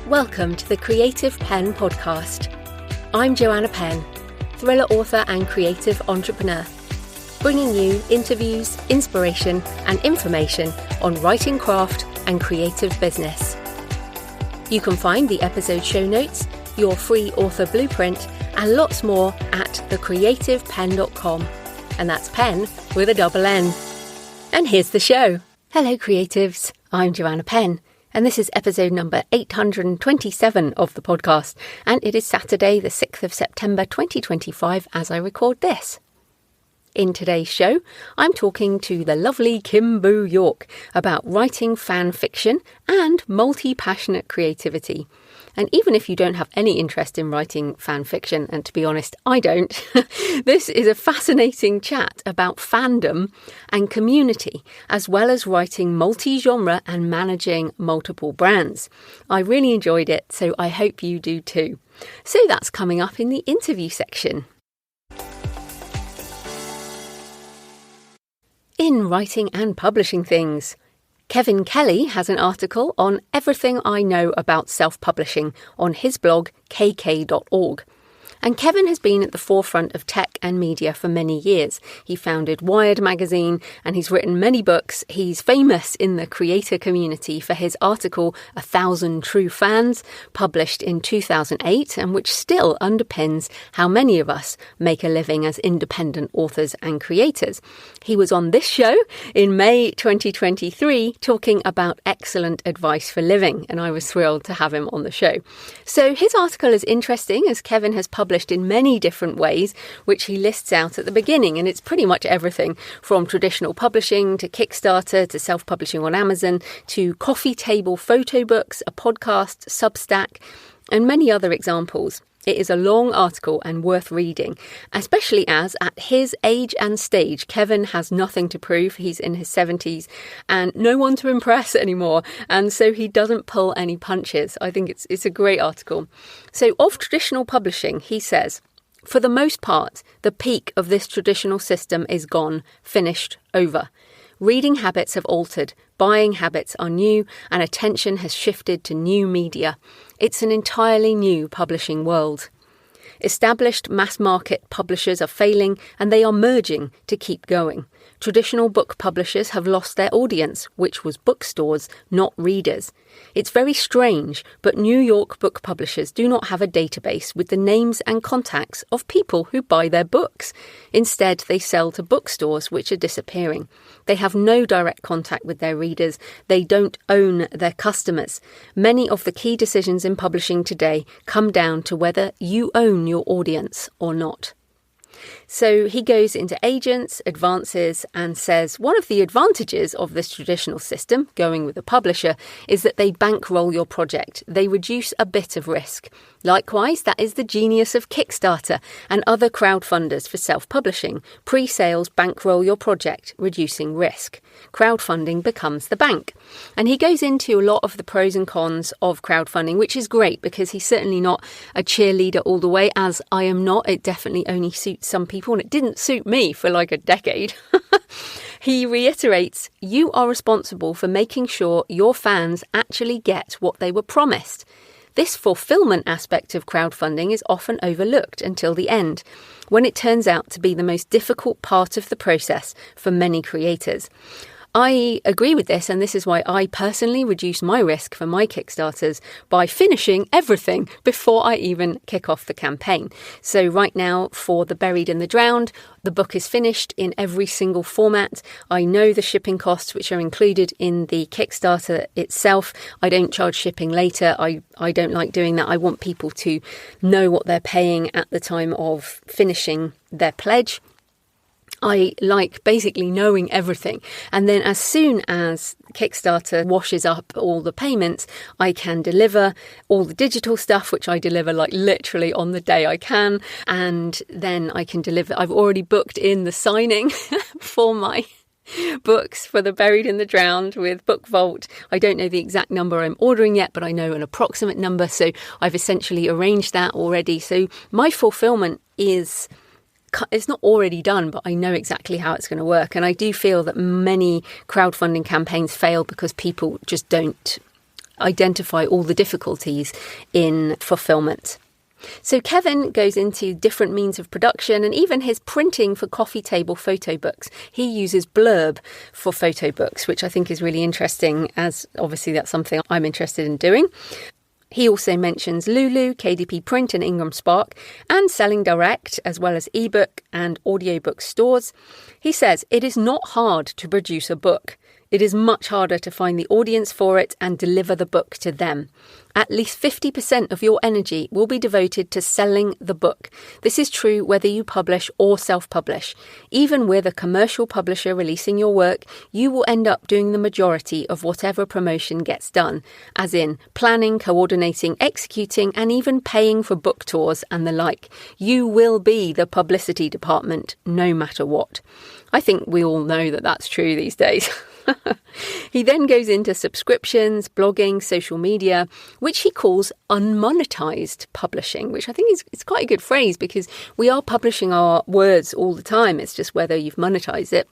Welcome to the Creative Penn podcast. I'm Joanna Penn, thriller author and creative entrepreneur, bringing you interviews, inspiration and information on writing craft and creative business. You can find the episode show notes, your free author blueprint and lots more at thecreativepenn.com. And that's Penn with a double N. And here's the show. Hello creatives, I'm Joanna Penn. And this is episode number 827 of the podcast. And it is Saturday, the 6th of September 2025 as I record this. In today's show, I'm talking to the lovely Kim Buu York about writing fan fiction and multi-passionate creativity. And even if you don't have any interest in writing fan fiction, and to be honest, I don't, this is a fascinating chat about fandom and community, as well as writing multi-genre and managing multiple brands. I really enjoyed it, so I hope you do too. So that's coming up in the interview section. In writing and publishing things, Kevin Kelly has an article on everything I know about self-publishing on his blog kk.org. And Kevin has been at the forefront of tech and media for many years. He founded Wired magazine and he's written many books. He's famous in the creator community for his article 1,000 True Fans, published in 2008, and which still underpins how many of us make a living as independent authors and creators. He was on this show in May 2023 talking about excellent advice for living, and I was thrilled to have him on the show. So his article is interesting as Kevin has published in many different ways, which he lists out at the beginning. And it's pretty much everything from traditional publishing to Kickstarter to self-publishing on Amazon to coffee table photo books, a podcast, Substack, and many other examples. It is a long article and worth reading, especially as at his age and stage, Kevin has nothing to prove. He's in his 70s and no one to impress anymore. And so he doesn't pull any punches. I think it's a great article. So of traditional publishing, he says, for the most part, the peak of this traditional system is gone, finished, over. Reading habits have altered, buying habits are new, and attention has shifted to new media. It's an entirely new publishing world. Established mass-market publishers are failing, and they are merging to keep going. Traditional book publishers have lost their audience, which was bookstores, not readers. It's very strange, but New York book publishers do not have a database with the names and contacts of people who buy their books. Instead, they sell to bookstores, which are disappearing. They have no direct contact with their readers. They don't own their customers. Many of the key decisions in publishing today come down to whether you own your audience or not. So he goes into agents, advances, and says one of the advantages of this traditional system, going with a publisher, is that they bankroll your project. They reduce a bit of risk. Likewise, that is the genius of Kickstarter and other crowdfunders for self-publishing. Pre-sales bankroll your project, reducing risk. Crowdfunding becomes the bank. And he goes into a lot of the pros and cons of crowdfunding, which is great because he's certainly not a cheerleader all the way, as I am not. It definitely only suits some people, and it didn't suit me for like a decade. He reiterates, you are responsible for making sure your fans actually get what they were promised. This fulfillment aspect of crowdfunding is often overlooked until the end, when it turns out to be the most difficult part of the process for many creators. I agree with this, and this is why I personally reduce my risk for my Kickstarters by finishing everything before I even kick off the campaign. So right now, for The Buried and the Drowned, the book is finished in every single format. I know the shipping costs which are included in the Kickstarter itself. I don't charge shipping later. I don't like doing that. I want people to know what they're paying at the time of finishing their pledge. I like basically knowing everything. And then as soon as Kickstarter washes up all the payments, I can deliver all the digital stuff, which I deliver like literally on the day I can. And then I can deliver. I've already booked in the signing for my books for The Buried and the Drowned with Book Vault. I don't know the exact number I'm ordering yet, but I know an approximate number. So I've essentially arranged that already. So my fulfillment is it's not already done, but I know exactly how it's going to work. And I do feel that many crowdfunding campaigns fail because people just don't identify all the difficulties in fulfillment. So Kevin goes into different means of production and even his printing for coffee table photo books. He uses Blurb for photo books, which I think is really interesting, as obviously that's something I'm interested in doing. He also mentions Lulu, KDP Print and Ingram Spark, and selling direct, as well as ebook and audiobook stores. He says, "It is not hard to produce a book. It is much harder to find the audience for it and deliver the book to them. At least 50% of your energy will be devoted to selling the book. This is true whether you publish or self-publish. Even with a commercial publisher releasing your work, you will end up doing the majority of whatever promotion gets done, as in planning, coordinating, executing, and even paying for book tours and the like. You will be the publicity department, no matter what." I think we all know that that's true these days. He then goes into subscriptions, blogging, social media, which he calls unmonetized publishing, which I think is quite a good phrase because we are publishing our words all the time. It's just whether you've monetized it.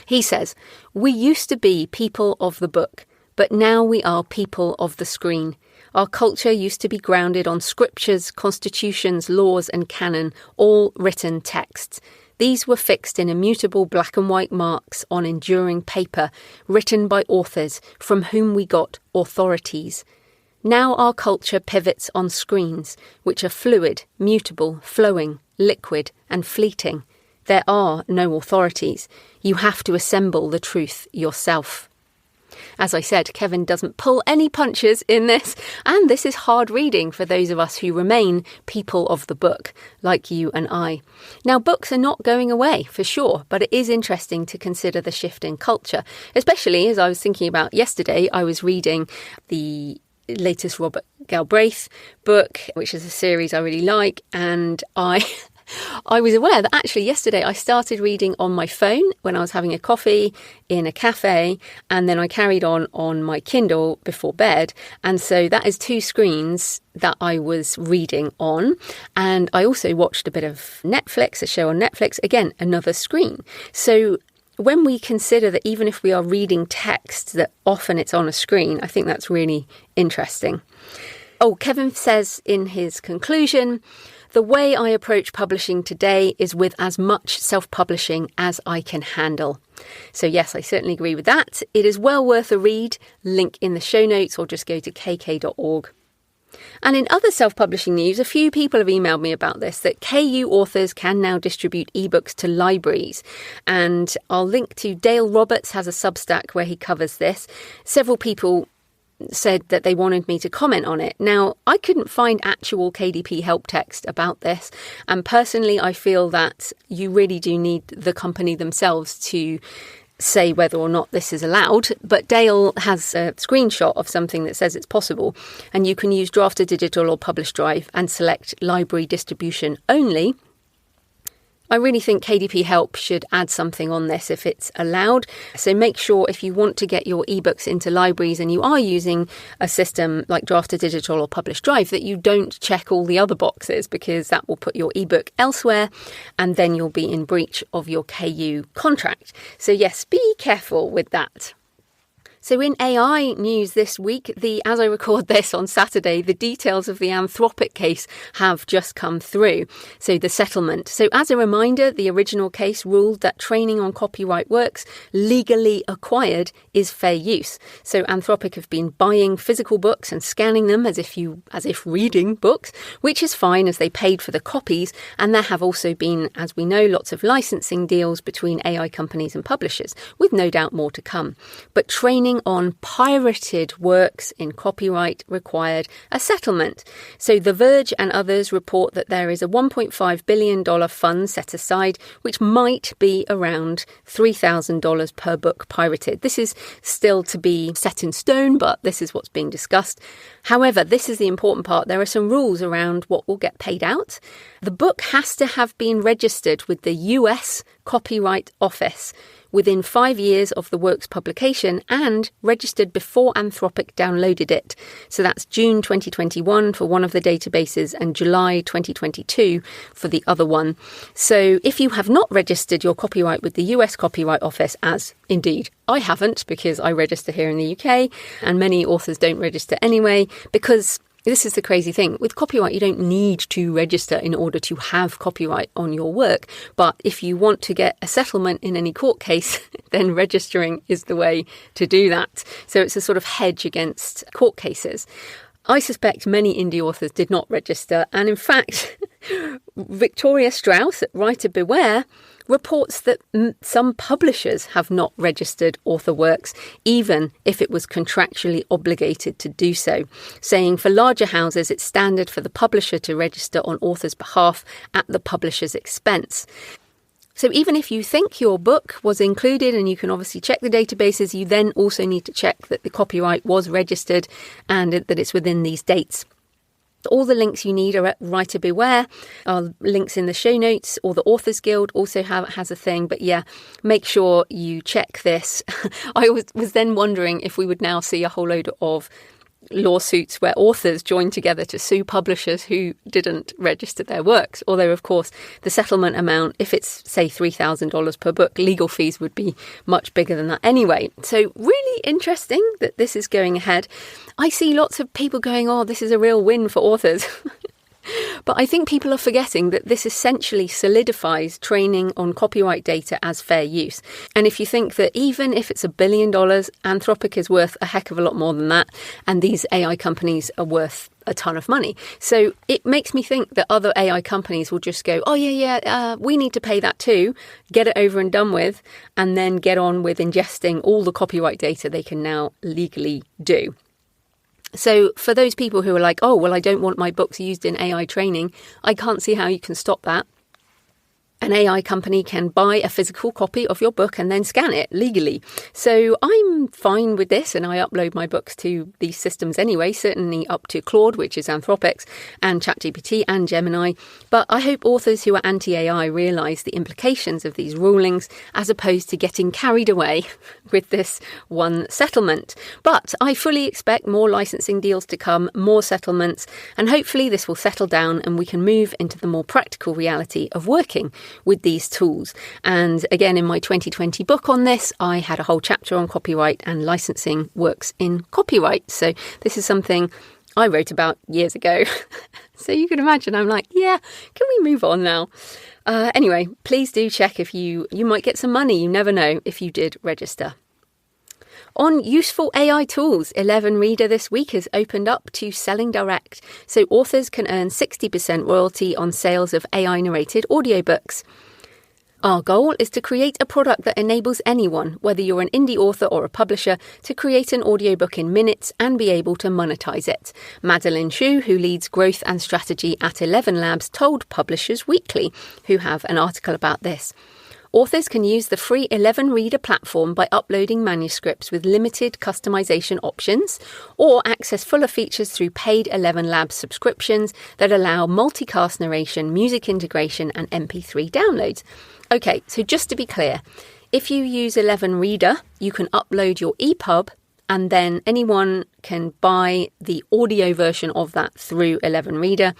He says, "We used to be people of the book, but now we are people of the screen. Our culture used to be grounded on scriptures, constitutions, laws, and canon, all written texts. These were fixed in immutable black and white marks on enduring paper, written by authors from whom we got authorities. Now our culture pivots on screens, which are fluid, mutable, flowing, liquid, and fleeting. There are no authorities. You have to assemble the truth yourself." As I said, Kevin doesn't pull any punches in this, and this is hard reading for those of us who remain people of the book, like you and I. Now, books are not going away, for sure, but it is interesting to consider the shift in culture, especially as I was thinking about yesterday. I was reading the latest Robert Galbraith book, which is a series I really like, and I was aware that actually yesterday I started reading on my phone when I was having a coffee in a cafe, and then I carried on my Kindle before bed. And so that is 2 screens that I was reading on. And I also watched a bit of Netflix, a show on Netflix, again, another screen. So when we consider that even if we are reading text, that often it's on a screen, I think that's really interesting. Oh, Kevin says in his conclusion, "The way I approach publishing today is with as much self-publishing as I can handle." So yes, I certainly agree with that. It is well worth a read. Link in the show notes, or just go to kk.org. And in other self-publishing news, a few people have emailed me about this, that KU authors can now distribute ebooks to libraries. And I'll link to Dale Roberts has a Substack where he covers this. Several people said that they wanted me to comment on it. Now, I couldn't find actual KDP help text about this. And personally, I feel that you really do need the company themselves to say whether or not this is allowed. But Dale has a screenshot of something that says it's possible. And you can use Draft to Digital or Publish Drive and select library distribution only. I really think KDP Help should add something on this if it's allowed. So make sure if you want to get your ebooks into libraries and you are using a system like Draft to Digital or Publish Drive, that you don't check all the other boxes, because that will put your ebook elsewhere and then you'll be in breach of your KU contract. So yes, be careful with that. So in AI news this week, as I record this on Saturday, the details of the Anthropic case have just come through. So the settlement. So as a reminder, the original case ruled that training on copyright works legally acquired is fair use. So Anthropic have been buying physical books and scanning them as if reading books, which is fine as they paid for the copies. And there have also been, as we know, lots of licensing deals between AI companies and publishers, with no doubt more to come. But training on pirated works in copyright required a settlement. So The Verge and others report that there is a $1.5 billion fund set aside, which might be around $3,000 per book pirated. This is still to be set in stone, but this is what's being discussed. However, this is the important part. There are some rules around what will get paid out. The book has to have been registered with the US Copyright Office within 5 years of the work's publication and registered before Anthropic downloaded it. So that's June 2021 for one of the databases and July 2022 for the other one. So if you have not registered your copyright with the US Copyright Office, as indeed I haven't because I register here in the UK and many authors don't register anyway, because this is the crazy thing. With copyright, you don't need to register in order to have copyright on your work. But if you want to get a settlement in any court case, then registering is the way to do that. So it's a sort of hedge against court cases. I suspect many indie authors did not register. And in fact, Victoria Strauss at Writer Beware reports that some publishers have not registered author works, even if it was contractually obligated to do so, saying for larger houses it's standard for the publisher to register on author's behalf at the publisher's expense. So even if you think your book was included, and you can obviously check the databases, you then also need to check that the copyright was registered and that it's within these dates. All the links you need are at Writer Beware, links in the show notes, or the Authors Guild also has a thing. But yeah, make sure you check this. I was then wondering if we would now see a whole load of lawsuits where authors join together to sue publishers who didn't register their works. Although, of course, the settlement amount, if it's, say, $3,000 per book, legal fees would be much bigger than that anyway. So really interesting that this is going ahead. I see lots of people going, oh, this is a real win for authors. But I think people are forgetting that this essentially solidifies training on copyright data as fair use. And if you think that even if it's $1 billion, Anthropic is worth a heck of a lot more than that, and these AI companies are worth a ton of money. So it makes me think that other AI companies will just go, oh, we need to pay that too, get it over and done with, and then get on with ingesting all the copyright data they can now legally do. So for those people who are like, oh, well, I don't want my books used in AI training, I can't see how you can stop that. An AI company can buy a physical copy of your book and then scan it legally. So I'm fine with this, and I upload my books to these systems anyway, certainly up to Claude, which is Anthropic's, and ChatGPT and Gemini. But I hope authors who are anti-AI realise the implications of these rulings, as opposed to getting carried away with this one settlement. But I fully expect more licensing deals to come, more settlements, and hopefully this will settle down and we can move into the more practical reality of working with these tools. And again, in my 2020 book on this, I had a whole chapter on copyright and licensing works in copyright. So this is something I wrote about years ago. So you can imagine I'm like, yeah, can we move on now? Anyway, please do check if you might get some money. You never know if you did register. On useful AI tools, 11 Reader this week has opened up to selling direct, so authors can earn 60% royalty on sales of AI-narrated audiobooks. Our goal is to create a product that enables anyone, whether you're an indie author or a publisher, to create an audiobook in minutes and be able to monetize it. Madeline Shu, who leads growth and strategy at 11 Labs, told Publishers Weekly, who have an article about this. Authors can use the free 11 Reader platform by uploading manuscripts with limited customization options, or access fuller features through paid 11 Labs subscriptions that allow multicast narration, music integration, and MP3 downloads. Okay, so just to be clear, if you use 11 Reader, you can upload your EPUB, and then anyone can buy the audio version of that through 11 Reader.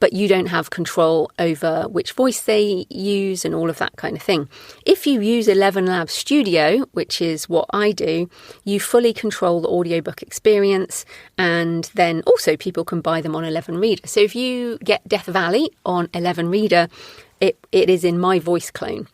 But you don't have control over which voice they use and all of that kind of thing. If you use 11 Labs Studio, which is what I do, you fully control the audiobook experience, and then also people can buy them on 11 Reader. So if you get Death Valley on 11 Reader, it is in my voice clone.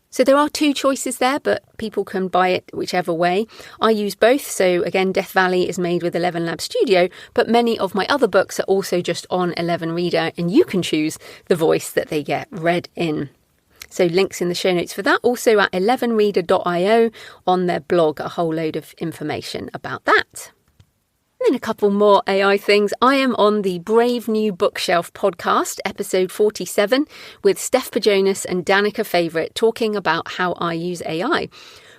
So there are two choices there, but people can buy it whichever way. I use both. So again, Death Valley is made with 11 Labs Studio, but many of my other books are also just on 11 Reader, and you can choose the voice that they get read in. So links in the show notes for that. Also at 11reader.io on their blog, a whole load of information about that. And then a couple more AI things. I am on the Brave New Bookshelf podcast, episode 47, with Steph Pajonas and Danica Favourite talking about how I use AI.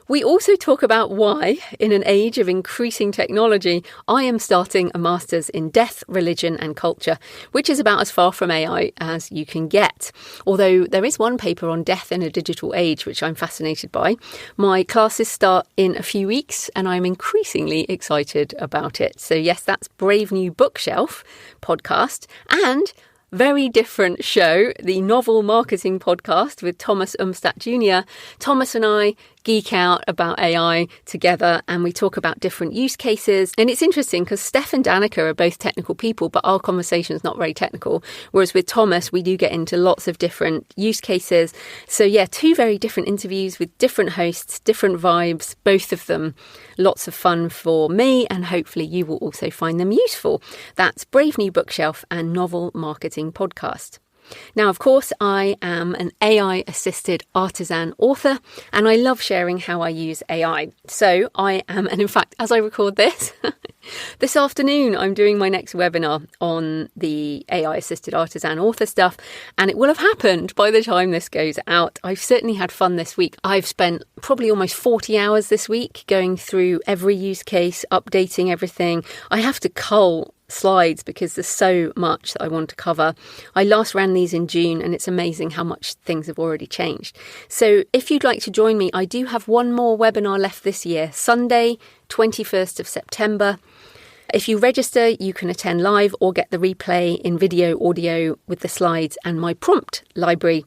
We also talk about why, in an age of increasing technology, I am starting a master's in death, religion and culture, which is about as far from AI as you can get. Although there is one paper on death in a digital age, which I'm fascinated by. My classes start in a few weeks and I'm increasingly excited about it. So yes, that's Brave New Bookshelf podcast and very different show, the Novel Marketing Podcast with Thomas Umstadt Jr. Thomas and I geek out about AI together and we talk about different use cases. And it's interesting because Steph and Danica are both technical people, but our conversation is not very technical. Whereas with Thomas, we do get into lots of different use cases. So yeah, two very different interviews with different hosts, different vibes, both of them lots of fun for me and hopefully you will also find them useful. That's Brave New Bookshelf and Novel Marketing Podcast. Now, of course, I am an AI-assisted artisan author and I love sharing how I use AI. So I am, and in fact, as I record this, this afternoon, I'm doing my next webinar on the AI-assisted artisan author stuff, and it will have happened by the time this goes out. I've certainly had fun this week. I've spent probably almost 40 hours this week going through every use case, updating everything. I have to cull slides because there's so much that I want to cover. I last ran these in June and it's amazing how much things have already changed. So if you'd like to join me, I do have one more webinar left this year, Sunday, 21st of September. If you register, you can attend live or get the replay in video, audio with the slides and my prompt library.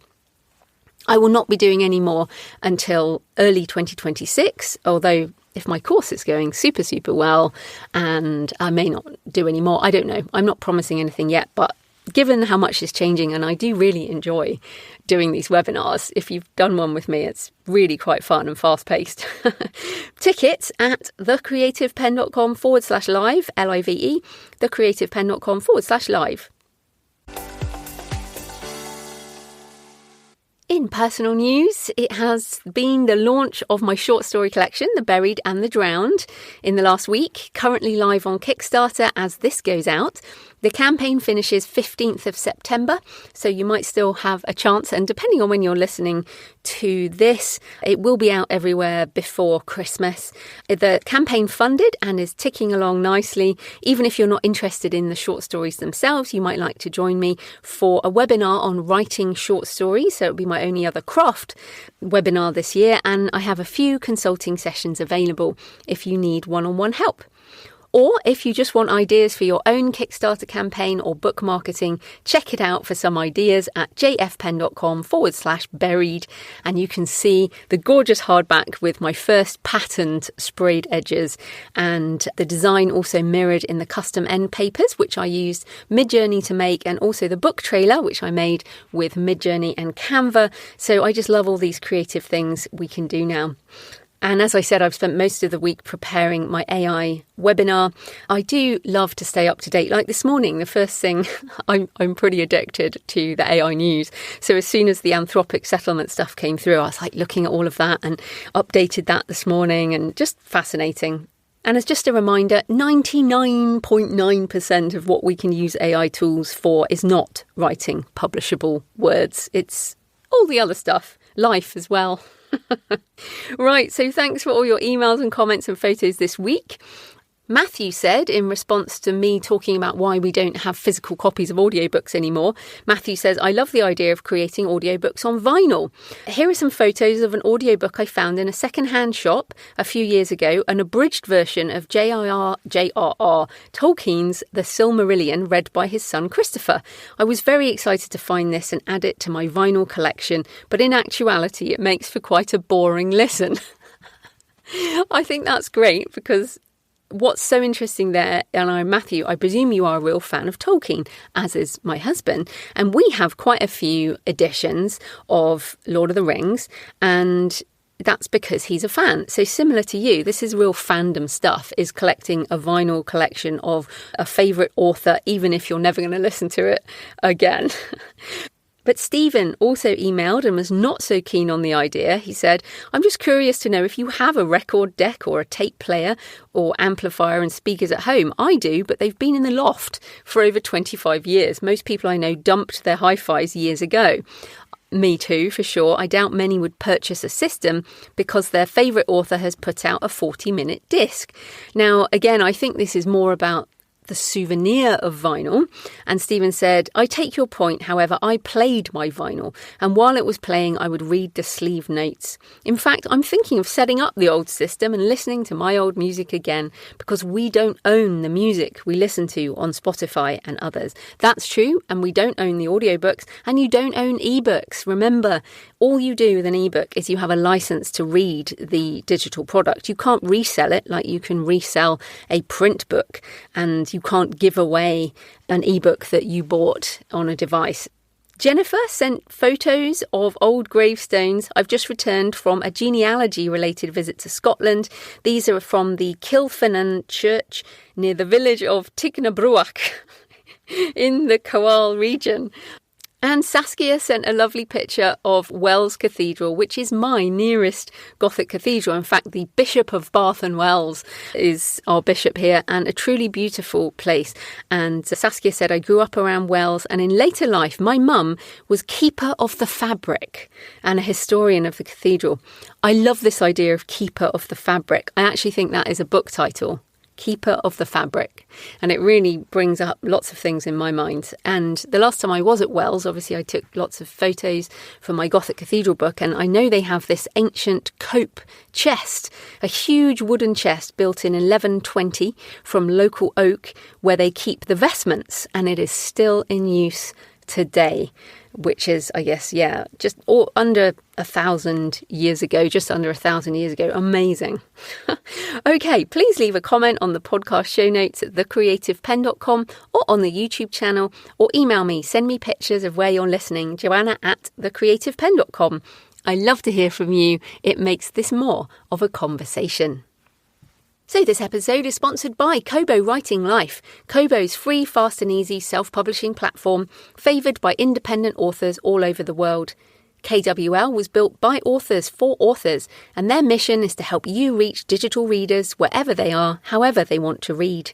I will not be doing any more until early 2026, although if my course is going super, super well and I may not do any more, I don't know. I'm not promising anything yet, but given how much is changing and I do really enjoy doing these webinars, if you've done one with me, it's really quite fun and fast paced. Tickets at thecreativepenn.com/live, LIVE, thecreativepenn.com/live. In personal news, it has been the launch of my short story collection, The Buried and the Drowned, in the last week, currently live on Kickstarter as this goes out. The campaign finishes 15th of September, so you might still have a chance, and depending on when you're listening to this, it will be out everywhere before Christmas. The campaign funded and is ticking along nicely. Even if you're not interested in the short stories themselves, you might like to join me for a webinar on writing short stories, so it'll be my only other craft webinar this year, and I have a few consulting sessions available if you need one-on-one help. Or if you just want ideas for your own Kickstarter campaign or book marketing, check it out for some ideas at jfpenn.com/buried. And you can see the gorgeous hardback with my first patterned sprayed edges. And the design also mirrored in the custom end papers, which I used Midjourney to make, and also the book trailer, which I made with Midjourney and Canva. So I just love all these creative things we can do now. And as I said, I've spent most of the week preparing my AI webinar. I do love to stay up to date. Like this morning, the first thing, I'm pretty addicted to the AI news. So as soon as the Anthropic settlement stuff came through, I was like looking at all of that and updated that this morning, and just fascinating. And as just a reminder, 99.9% of what we can use AI tools for is not writing publishable words. It's all the other stuff, life as well. Right, so thanks for all your emails and comments and photos this week. Matthew said, in response to me talking about why we don't have physical copies of audiobooks anymore, Matthew says, I love the idea of creating audiobooks on vinyl. Here are some photos of an audiobook I found in a second-hand shop a few years ago, an abridged version of J.R.R. Tolkien's The Silmarillion, read by his son Christopher. I was very excited to find this and add it to my vinyl collection, but in actuality it makes for quite a boring listen. I think that's great because what's so interesting there, and Matthew, I presume you are a real fan of Tolkien, as is my husband, and we have quite a few editions of Lord of the Rings, and that's because he's a fan. So similar to you, this is real fandom stuff, is collecting a vinyl collection of a favourite author, even if you're never going to listen to it again. But Stephen also emailed and was not so keen on the idea. He said, I'm just curious to know if you have a record deck or a tape player or amplifier and speakers at home. I do, but they've been in the loft for over 25 years. Most people I know dumped their hi-fis years ago. Me too, for sure. I doubt many would purchase a system because their favourite author has put out a 40-minute disc. Now, again, I think this is more about the souvenir of vinyl. And Stephen said, I take your point. However, I played my vinyl, and while it was playing, I would read the sleeve notes. In fact, I'm thinking of setting up the old system and listening to my old music again, because we don't own the music we listen to on Spotify and others. That's true. And we don't own the audiobooks, and you don't own ebooks. Remember, all you do with an ebook is you have a license to read the digital product. You can't resell it like you can resell a print book, and you can't give away an ebook that you bought on a device. Jennifer sent photos of old gravestones. I've just returned from a genealogy-related visit to Scotland. These are from the Kilfinnan Church near the village of Tignabruach in the Coal region. And Saskia sent a lovely picture of Wells Cathedral, which is my nearest Gothic cathedral. In fact, the Bishop of Bath and Wells is our bishop here, and a truly beautiful place. And Saskia said, I grew up around Wells, and in later life, my mum was keeper of the fabric and a historian of the cathedral. I love this idea of keeper of the fabric. I actually think that is a book title. Keeper of the Fabric. And it really brings up lots of things in my mind. And the last time I was at Wells, obviously I took lots of photos for my Gothic Cathedral book, and I know they have this ancient cope chest, a huge wooden chest built in 1120 from local oak, where they keep the vestments, and it is still in use today, which is, I guess, just under 1,000 years ago, just under 1,000 years ago. Amazing. Okay, please leave a comment on the podcast show notes at thecreativepenn.com or on the YouTube channel, or email me, send me pictures of where you're listening, joanna@thecreativepenn.com. I love to hear from you. It makes this more of a conversation. So this episode is sponsored by KimBoo Writing Life, Kobo's free, fast and easy self-publishing platform, favoured by independent authors all over the world. KWL was built by authors for authors, and their mission is to help you reach digital readers wherever they are, however they want to read.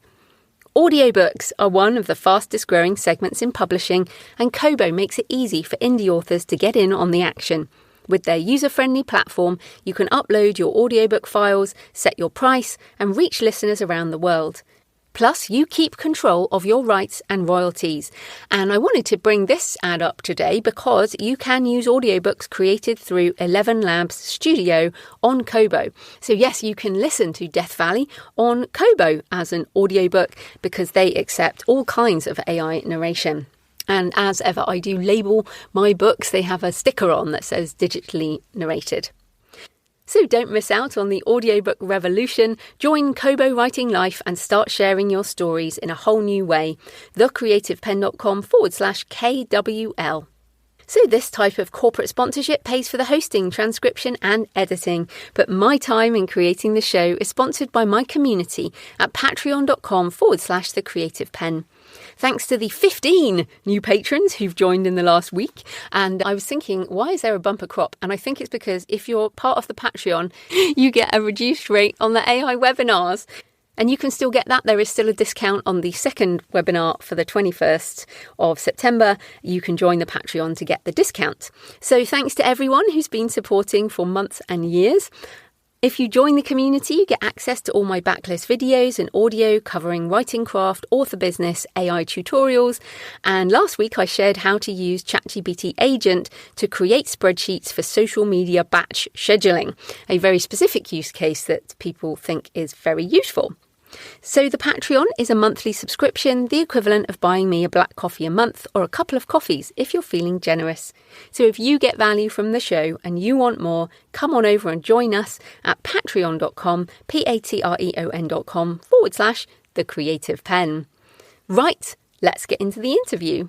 Audiobooks are one of the fastest growing segments in publishing, and KimBoo makes it easy for indie authors to get in on the action. With their user-friendly platform, you can upload your audiobook files, set your price, and reach listeners around the world. Plus, you keep control of your rights and royalties. And I wanted to bring this ad up today because you can use audiobooks created through 11 Labs Studio on KimBoo. So yes, you can listen to Death Valley on KimBoo as an audiobook because they accept all kinds of AI narration. And as ever, I do label my books. They have a sticker on that says digitally narrated. So don't miss out on the audiobook revolution. Join KimBoo Writing Life and start sharing your stories in a whole new way. thecreativepenn.com/KWL. So this type of corporate sponsorship pays for the hosting, transcription and editing. But my time in creating the show is sponsored by my community at patreon.com/thecreativepenn. Thanks to the 15 new patrons who've joined in the last week. And I was thinking, why is there a bumper crop? And I think it's because if you're part of the Patreon, you get a reduced rate on the AI webinars. And you can still get that. There is still a discount on the second webinar for the 21st of September. You can join the Patreon to get the discount. So thanks to everyone who's been supporting for months and years. If you join the community, you get access to all my backlist videos and audio covering writing craft, author business, AI tutorials. And last week I shared how to use ChatGPT Agent to create spreadsheets for social media batch scheduling, a very specific use case that people think is very useful. So the Patreon is a monthly subscription, the equivalent of buying me a black coffee a month or a couple of coffees if you're feeling generous. So if you get value from the show and you want more, come on over and join us at patreon.com, patreon.com/thecreativepenn. Right, let's get into the interview.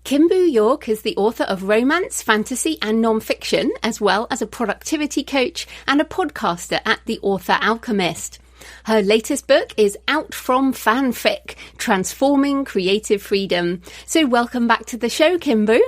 Kim Buu York is the author of romance, fantasy and non-fiction, as well as a productivity coach and a podcaster at The Author Alchemist. Her latest book is Out From Fanfic, Transforming Creative Freedom. So welcome back to the show, Kim Buu.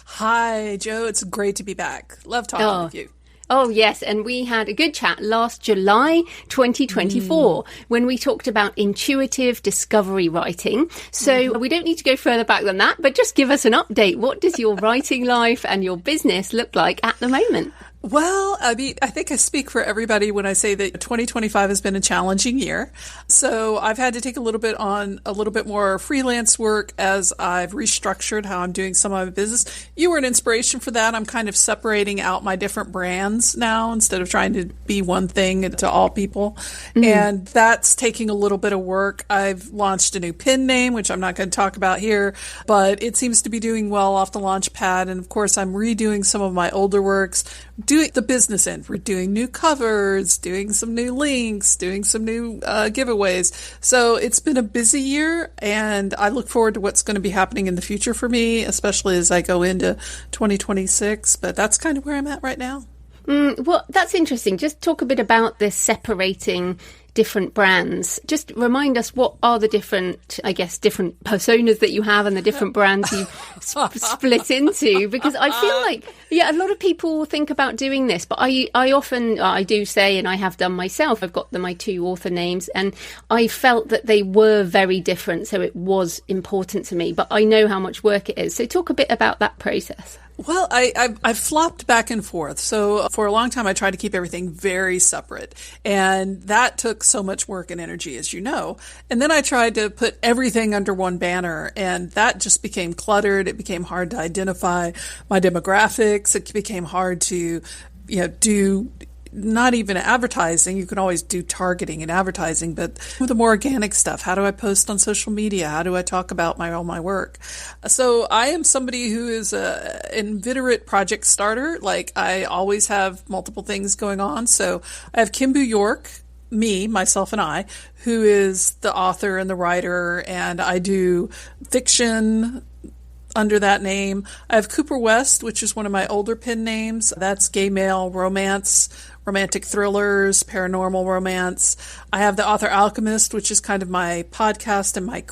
Hi, Joe. It's great to be back. Love talking with you. Oh, yes. And we had a good chat last July 2024 when we talked about intuitive discovery writing. So we don't need to go further back than that, but just give us an update. What does your writing life and your business look like at the moment? Well, I mean, I think I speak for everybody when I say that 2025 has been a challenging year. So I've had to take a little bit more freelance work as I've restructured how I'm doing some of my business. You were an inspiration for that. I'm kind of separating out my different brands now instead of trying to be one thing to all people. And that's taking a little bit of work. I've launched a new pen name, which I'm not going to talk about here, but it seems to be doing well off the launch pad. And of course, I'm redoing some of my older works, doing the business end. We're doing new covers, doing some new links, doing some new giveaways. So it's been a busy year, and I look forward to what's going to be happening in the future for me, especially as I go into 2026. But that's kind of where I'm at right now. Well, that's interesting. Just talk a bit about this separating different brands. Just remind us, what are the different personas that you have and the different brands you split into? Because I feel like, a lot of people think about doing this, but I often do say, and I have done myself, I've got my two author names, and I felt that they were very different. So it was important to me, but I know how much work it is. So talk a bit about that process. Well, I've flopped back and forth. So for a long time, I tried to keep everything very separate. And that took so much work and energy, as you know. And then I tried to put everything under one banner, and that just became cluttered. It became hard to identify my demographics. It became hard to, do not even advertising. You can always do targeting and advertising, but the more organic stuff. How do I post on social media? How do I talk about all my work? So I am somebody who is an inveterate project starter. Like, I always have multiple things going on. So I have KimBoo York, myself and I, who is the author and the writer, and I do fiction under that name. I have Cooper West, which is one of my older pen names. That's gay male romance, romantic thrillers, paranormal romance. I have the Author Alchemist, which is kind of my podcast and my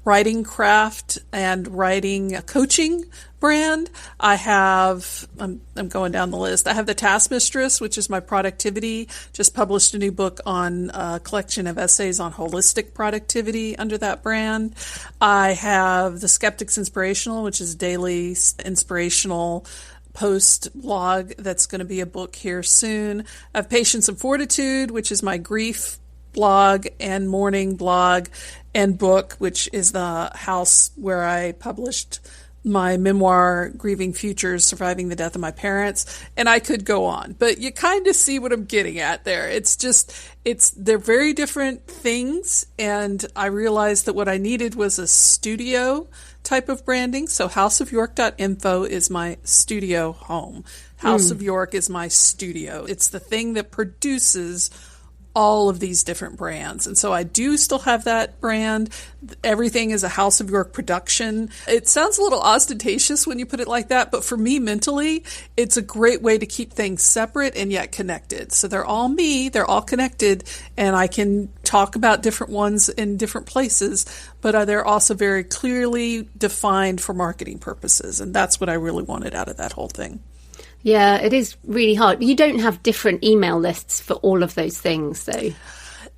writing craft and writing coaching brand. I have, I'm going down the list. I have the Task Mistress, which is my productivity. Just published a new book on a collection of essays on holistic productivity under that brand. I have the Skeptic's Inspirational, which is daily inspirational post blog that's going to be a book here soon. I have Patience and Fortitude, which is my grief blog and mourning blog and book, which is the house where I published my memoir, Grieving Futures, Surviving the Death of My Parents. And I could go on, but you kind of see what I'm getting at there. They're very different things. And I realized that what I needed was a studio type of branding. So houseofyork.info is my studio home. House of York is my studio. It's the thing that produces all of these different brands. And so I do still have that brand. Everything is a House of York production. It sounds a little ostentatious when you put it like that, but for me mentally, it's a great way to keep things separate and yet connected. So they're all me, they're all connected, and I can talk about different ones in different places, but they're also very clearly defined for marketing purposes. And that's what I really wanted out of that whole thing. Yeah, it is really hard. You don't have different email lists for all of those things, though.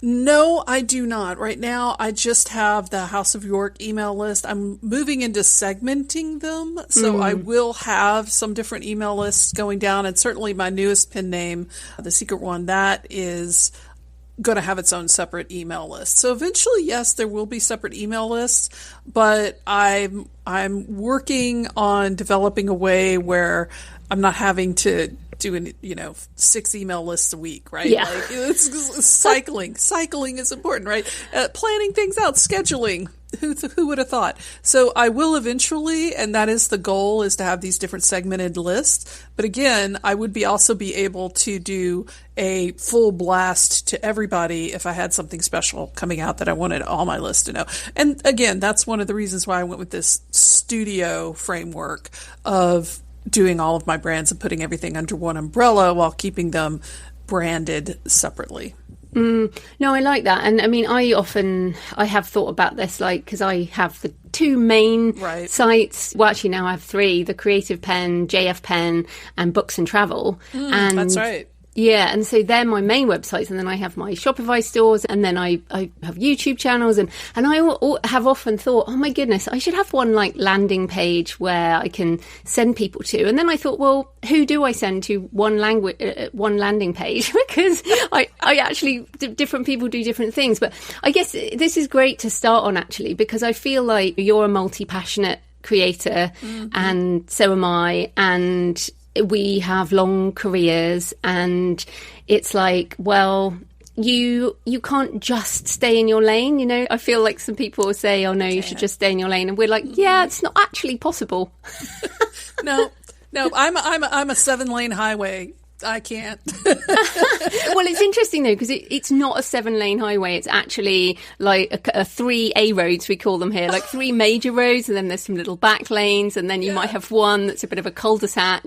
No, I do not. Right now, I just have the House of York email list. I'm moving into segmenting them. So I will have some different email lists going down. And certainly my newest pen name, the secret one, that is going to have its own separate email list. So eventually, yes, there will be separate email lists, but I'm working on developing a way where I'm not having to do 6 email lists a week, right? Yeah. Like, it's cycling. Cycling is important, right? Planning things out, scheduling. Who would have thought? So I will eventually, and that is the goal, is to have these different segmented lists. But again, I would also be able to do a full blast to everybody if I had something special coming out that I wanted all my lists to know. And again, that's one of the reasons why I went with this studio framework of doing all of my brands and putting everything under one umbrella while keeping them branded separately. No, I like that. And I mean, I have thought about this, like, because I have the two main sites. Well, actually now I have three: the Creative Penn, JF Penn, and Books and Travel. And that's right. Yeah, and so they're my main websites, and then I have my Shopify stores, and then I have YouTube channels, and I have often thought, oh my goodness, I should have one like landing page where I can send people to. And then I thought, well, who do I send to one landing page? Because I actually, different people do different things. But I guess this is great to start on, actually, because I feel like you're a multi-passionate creator, and so am I, and we have long careers, and it's like, well, you can't just stay in your lane, you know. I feel like some people will say, oh no, you should just stay in your lane, and we're like, yeah, it's not actually possible. no, I'm a 7-lane highway. I can't. Well, it's interesting though, because it's not a 7-lane highway. It's actually like a 3 A roads, we call them here, like 3 major roads, and then there's some little back lanes, and then you might have one that's a bit of a cul-de-sac.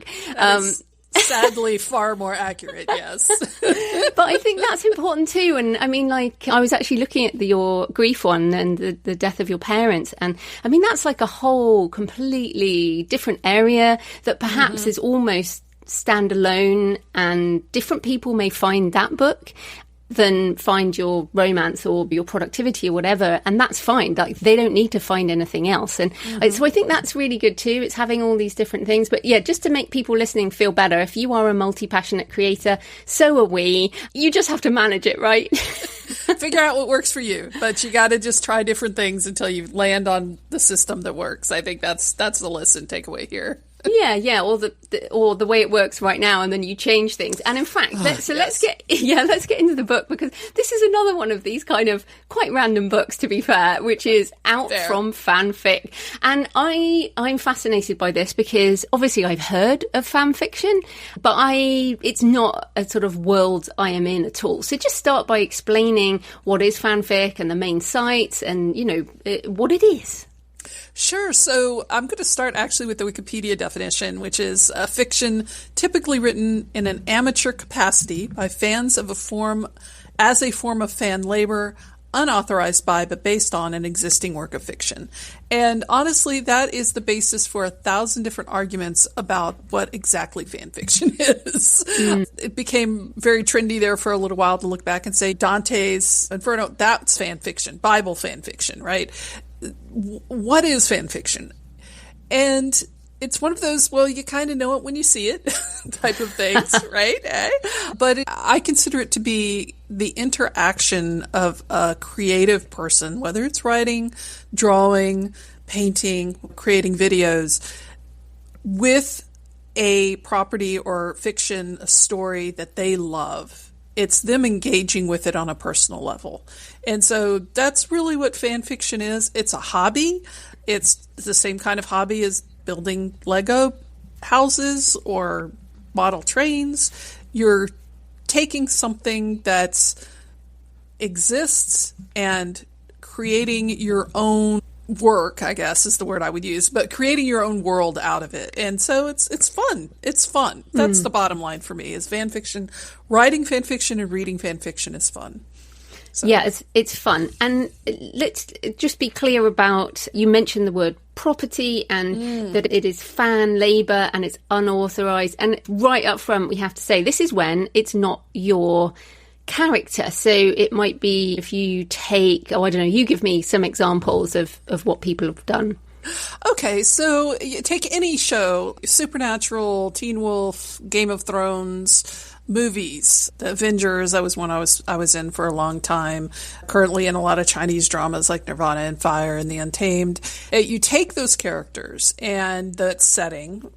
Sadly, far more accurate, yes. But I think that's important too. And I mean, like, I was actually looking at your grief one and the death of your parents. And I mean, that's like a whole completely different area that perhaps is almost standalone, and different people may find that book than find your romance or your productivity or whatever, and that's fine. Like, they don't need to find anything else. And so I think that's really good too. It's having all these different things. But yeah, just to make people listening feel better, if you are a multi-passionate creator, so are we. You just have to manage it, right? Figure out what works for you, but you got to just try different things until you land on the system that works. I think that's the lesson takeaway here. Yeah, or the way it works right now, and then you change things. And in fact, let's get into the book, because this is another one of these kind of quite random books, to be fair, which is out from fanfic. And I'm fascinated by this because obviously I've heard of fan fiction, but it's not a sort of world I am in at all. So just start by explaining what is fanfic and the main sites, and what it is. Sure. So I'm going to start actually with the Wikipedia definition, which is a fiction typically written in an amateur capacity by fans of a form of fan labor, unauthorized by but based on an existing work of fiction. And honestly, that is the basis for 1,000 different arguments about what exactly fan fiction is. It became very trendy there for a little while to look back and say Dante's Inferno, that's fan fiction, Bible fan fiction, right? What is fan fiction? And it's one of those, well, you kind of know it when you see it type of things, right? But I consider it to be the interaction of a creative person, whether it's writing, drawing, painting, creating videos, with a property or fiction, a story that they love. It's them engaging with it on a personal level. And so that's really what fan fiction is. It's a hobby. It's the same kind of hobby as building Lego houses or model trains. You're taking something that exists and creating your own work, I guess is the word I would use, but creating your own world out of it. And so it's fun. It's fun. That's the bottom line for me, is fan fiction. Writing fan fiction and reading fan fiction is fun. So. Yeah, it's fun. And let's just be clear about, you mentioned the word property, and that it is fan labor and it's unauthorized. And right up front, we have to say this is when it's not your character. So it might be if you take, you give me some examples of what people have done. Okay, so you take any show, Supernatural, Teen Wolf, Game of Thrones, movies. The Avengers, that was one I was in for a long time. Currently in a lot of Chinese dramas like Nirvana and Fire and The Untamed. You take those characters and that setting,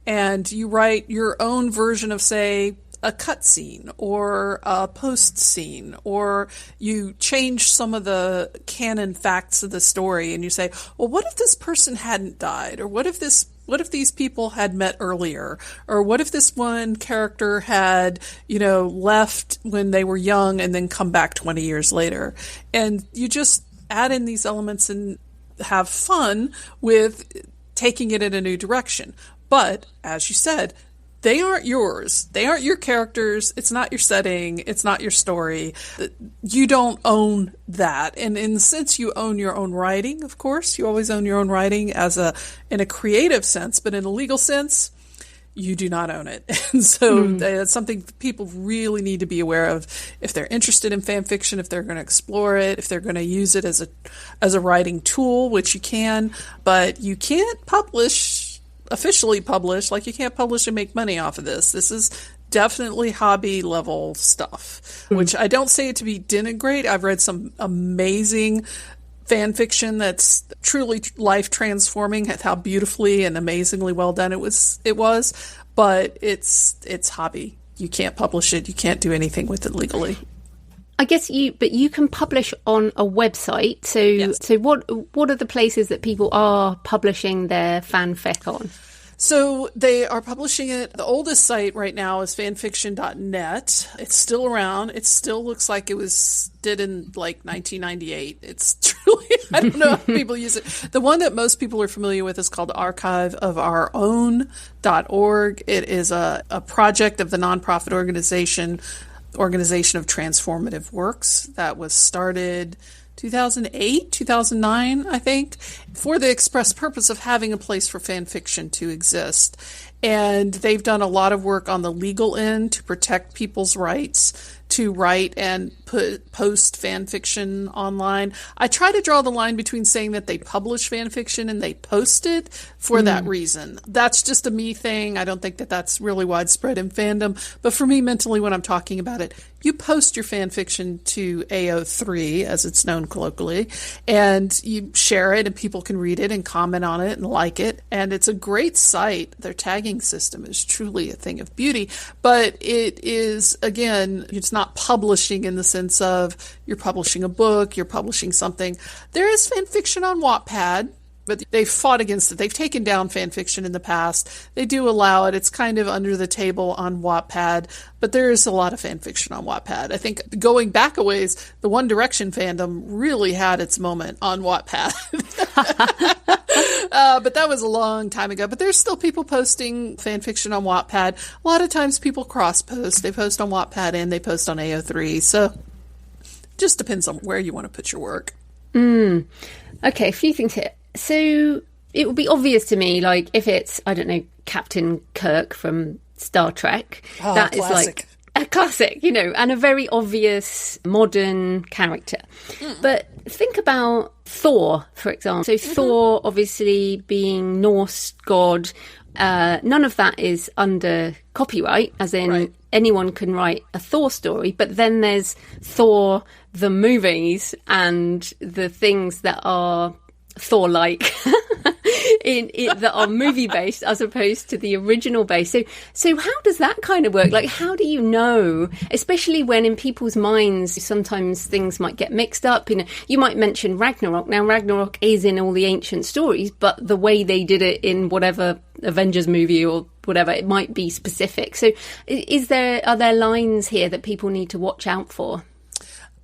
and you write your own version of, say, a cut scene or a post scene, or you change some of the canon facts of the story and you say, well, what if this person hadn't died? Or what if these people had met earlier? Or what if this one character had, left when they were young and then come back 20 years later? And you just add in these elements and have fun with taking it in a new direction. But as you said, they aren't yours. They aren't your characters. It's not your setting. It's not your story. You don't own that. And in the sense you own your own writing, of course. You always own your own writing in a creative sense, but in a legal sense, you do not own it. And so that's something people really need to be aware of if they're interested in fan fiction, if they're going to explore it, if they're going to use it as a writing tool, which you can, but you can't officially publish, like you can't publish and make money off of this. This is definitely hobby level stuff, which I don't say it to be denigrate. I've read some amazing fan fiction that's truly life transforming, how beautifully and amazingly well done it was, but it's hobby. You can't publish it. You can't do anything with it legally. I guess you can publish on a website. So, yes. So what are the places that people are publishing their fanfic on? So they are publishing it. The oldest site right now is fanfiction.net. It's still around. It still looks like it was did in like 1998. It's truly, I don't know how people use it. The one that most people are familiar with is called archiveofourown.org. It is a project of the nonprofit Organization of Transformative Works that was started 2008, 2009, I think, for the express purpose of having a place for fan fiction to exist. And they've done a lot of work on the legal end to protect people's rights to write and post fan fiction online. I try to draw the line between saying that they publish fan fiction and they post it for that reason. That's just a me thing. I don't think that that's really widespread in fandom. But for me, mentally, when I'm talking about it, you post your fan fiction to AO3, as it's known colloquially, and you share it and people can read it and comment on it and like it. And it's a great site. Their tagging system is truly a thing of beauty. But it is, again, it's not publishing in the sense of you're publishing a book, you're publishing something. There is fan fiction on Wattpad, but they've fought against it. They've taken down fan fiction in the past. They do allow it. It's kind of under the table on Wattpad, but there is a lot of fan fiction on Wattpad. I think going back a ways, the One Direction fandom really had its moment on Wattpad. But that was a long time ago. But there's still people posting fan fiction on Wattpad. A lot of times people cross-post. They post on Wattpad and they post on AO3. So it just depends on where you want to put your work. Okay, a few things here. So it would be obvious to me, like, if it's, I don't know, Captain Kirk from Star Trek, that classic. Is like a classic, and a very obvious modern character. But think about Thor, for example. So Thor, obviously being Norse god, none of that is under copyright, as in anyone can write a Thor story. But then there's Thor, the movies, and the things that are Thor-like that are movie-based as opposed to the original base. So how does that kind of work? Like, how do you know, especially when in people's minds sometimes things might get mixed up? You might mention Ragnarok. Now, Ragnarok is in all the ancient stories, but the way they did it in whatever Avengers movie or whatever, it might be specific. So are there lines here that people need to watch out for?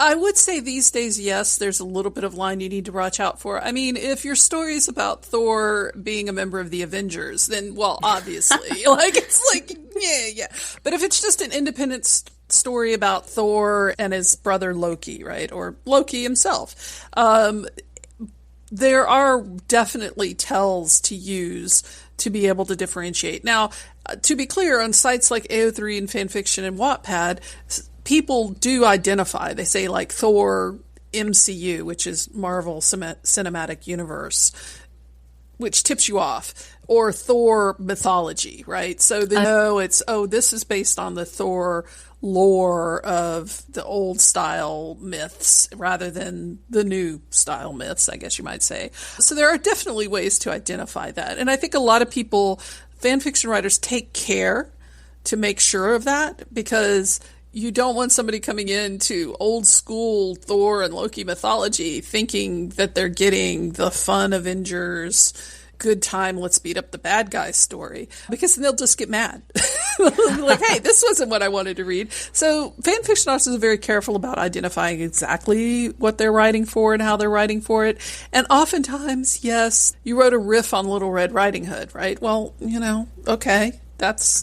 I would say these days, yes, there's a little bit of line you need to watch out for. I mean, if your story is about Thor being a member of the Avengers, then, well, obviously, yeah. But if it's just an independent story about Thor and his brother Loki, right, or Loki himself, there are definitely tells to use to be able to differentiate. Now, to be clear, on sites like AO3 and Fanfiction and Wattpad, people do identify. They say like Thor MCU, which is Marvel Cinematic Universe, which tips you off, or Thor mythology, right? So they know this is based on the Thor lore of the old style myths rather than the new style myths, I guess you might say. So there are definitely ways to identify that. And I think a lot of people, fan fiction writers, take care to make sure of that, because you don't want somebody coming into old school Thor and Loki mythology thinking that they're getting the fun Avengers, good time, let's beat up the bad guy story, because then they'll just get mad. Like, hey, this wasn't what I wanted to read. So fan fiction authors are very careful about identifying exactly what they're writing for and how they're writing for it. And oftentimes, yes, you wrote a riff on Little Red Riding Hood, right? Well, okay. That's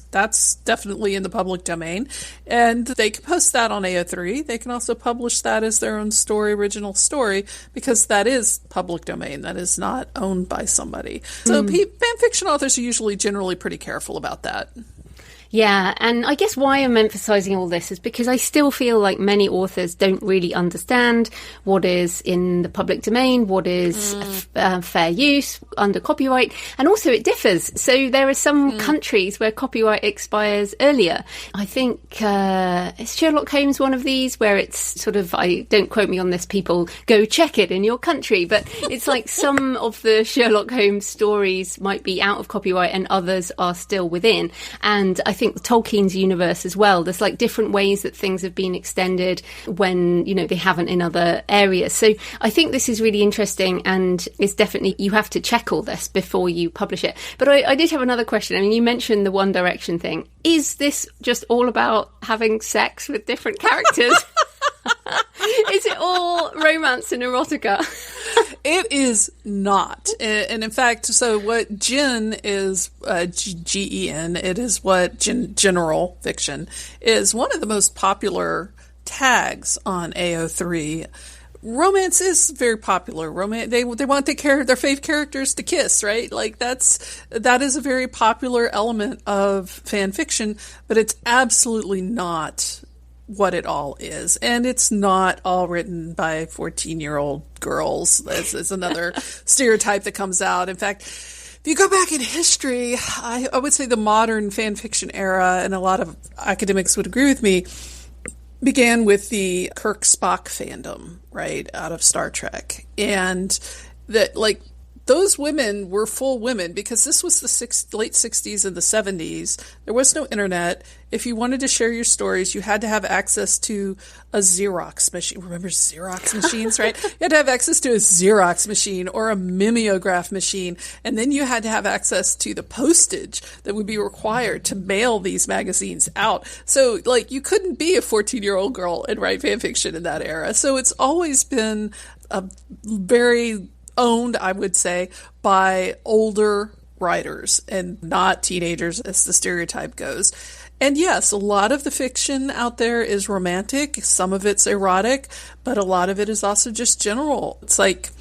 definitely in the public domain. And they can post that on AO3. They can also publish that as their own story, original story, because that is public domain. That is not owned by somebody. So fan fiction authors are usually generally pretty careful about that. Yeah, and I guess why I'm emphasising all this is because I still feel like many authors don't really understand what is in the public domain, what is fair use under copyright, and also it differs. So there are some countries where copyright expires earlier. I think is Sherlock Holmes one of these where it's sort of, don't quote me on this, people, go check it in your country, but it's like some of the Sherlock Holmes stories might be out of copyright and others are still within. And I think Tolkien's universe as well, there's like different ways that things have been extended when, they haven't in other areas. So I think this is really interesting, and it's definitely, you have to check all this before you publish it. But I did have another question. I mean, you mentioned the One Direction thing. Is this just all about having sex with different characters? Is it all romance and erotica? It is not. And in fact, so what gen is, Gen, it is what general fiction is one of the most popular tags on AO3. Romance is very popular. They want their fave characters to kiss, right? Like that is a very popular element of fan fiction, but it's absolutely not what it all is. And it's not all written by 14-year-old girls. That's another stereotype that comes out. In fact, if you go back in history, I would say the modern fan fiction era, and a lot of academics would agree with me, began with the Kirk Spock fandom, right, out of Star Trek. And that, like, those women were full women because this was the late 60s and the 70s. There was no internet. If you wanted to share your stories, you had to have access to a Xerox machine. Remember Xerox machines, right? You had to have access to a Xerox machine or a mimeograph machine. And then you had to have access to the postage that would be required to mail these magazines out. So, like, you couldn't be a 14-year-old girl and write fan fiction in that era. So it's always been a very owned, I would say, by older writers and not teenagers, as the stereotype goes. And yes, a lot of the fiction out there is romantic. Some of it's erotic, but a lot of it is also just general. It's like,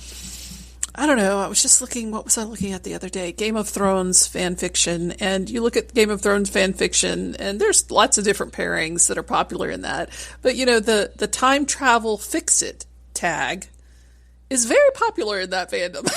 I don't know, I was just looking, what was I looking at the other day? Game of Thrones fan fiction. And you look at Game of Thrones fan fiction, and there's lots of different pairings that are popular in that. But, the time travel fix-it tag is very popular in that fandom.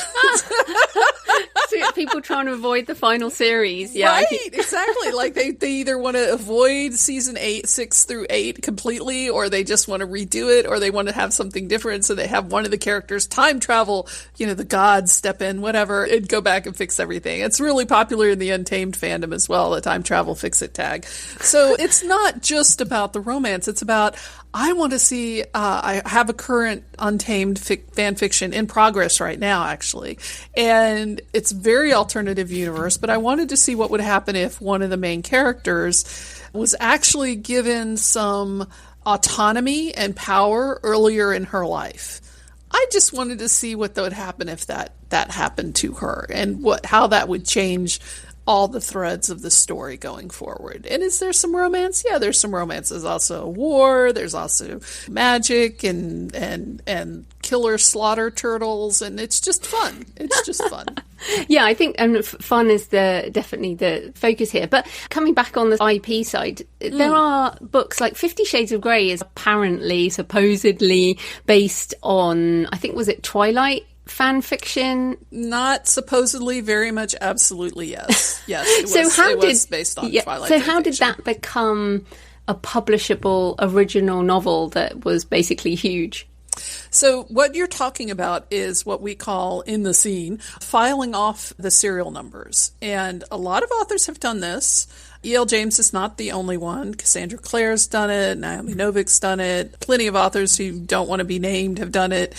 So people trying to avoid the final series. Yeah, right, exactly. Like they either want to avoid season 6 through 8 completely, or they just want to redo it, or they want to have something different. So they have one of the characters time travel, the gods step in, whatever, and go back and fix everything. It's really popular in the Untamed fandom as well, the time travel fix-it tag. So it's not just about the romance. It's about, I want to see, I have a current Untamed fan fiction in progress right now, actually. And it's very alternative universe, but I wanted to see what would happen if one of the main characters was actually given some autonomy and power earlier in her life. I just wanted to see what would happen if that happened to her, and how that would change all the threads of the story going forward. And is there some romance? Yeah, there's some romance. There's also war. There's also magic and killer slaughter turtles, and it's just fun. It's just fun. Yeah, I think fun is definitely the focus here. But coming back on the IP side, there are books like 50 Shades of Grey is supposedly based on, I think, was it Twilight fan fiction? Not supposedly, very much absolutely yes. Yes, it was based on Twilight. So how did that become a publishable original novel that was basically huge? So what you're talking about is what we call, in the scene, filing off the serial numbers. And a lot of authors have done this. E.L. James is not the only one. Cassandra Clare's done it. Naomi Novik's done it. Plenty of authors who don't want to be named have done it.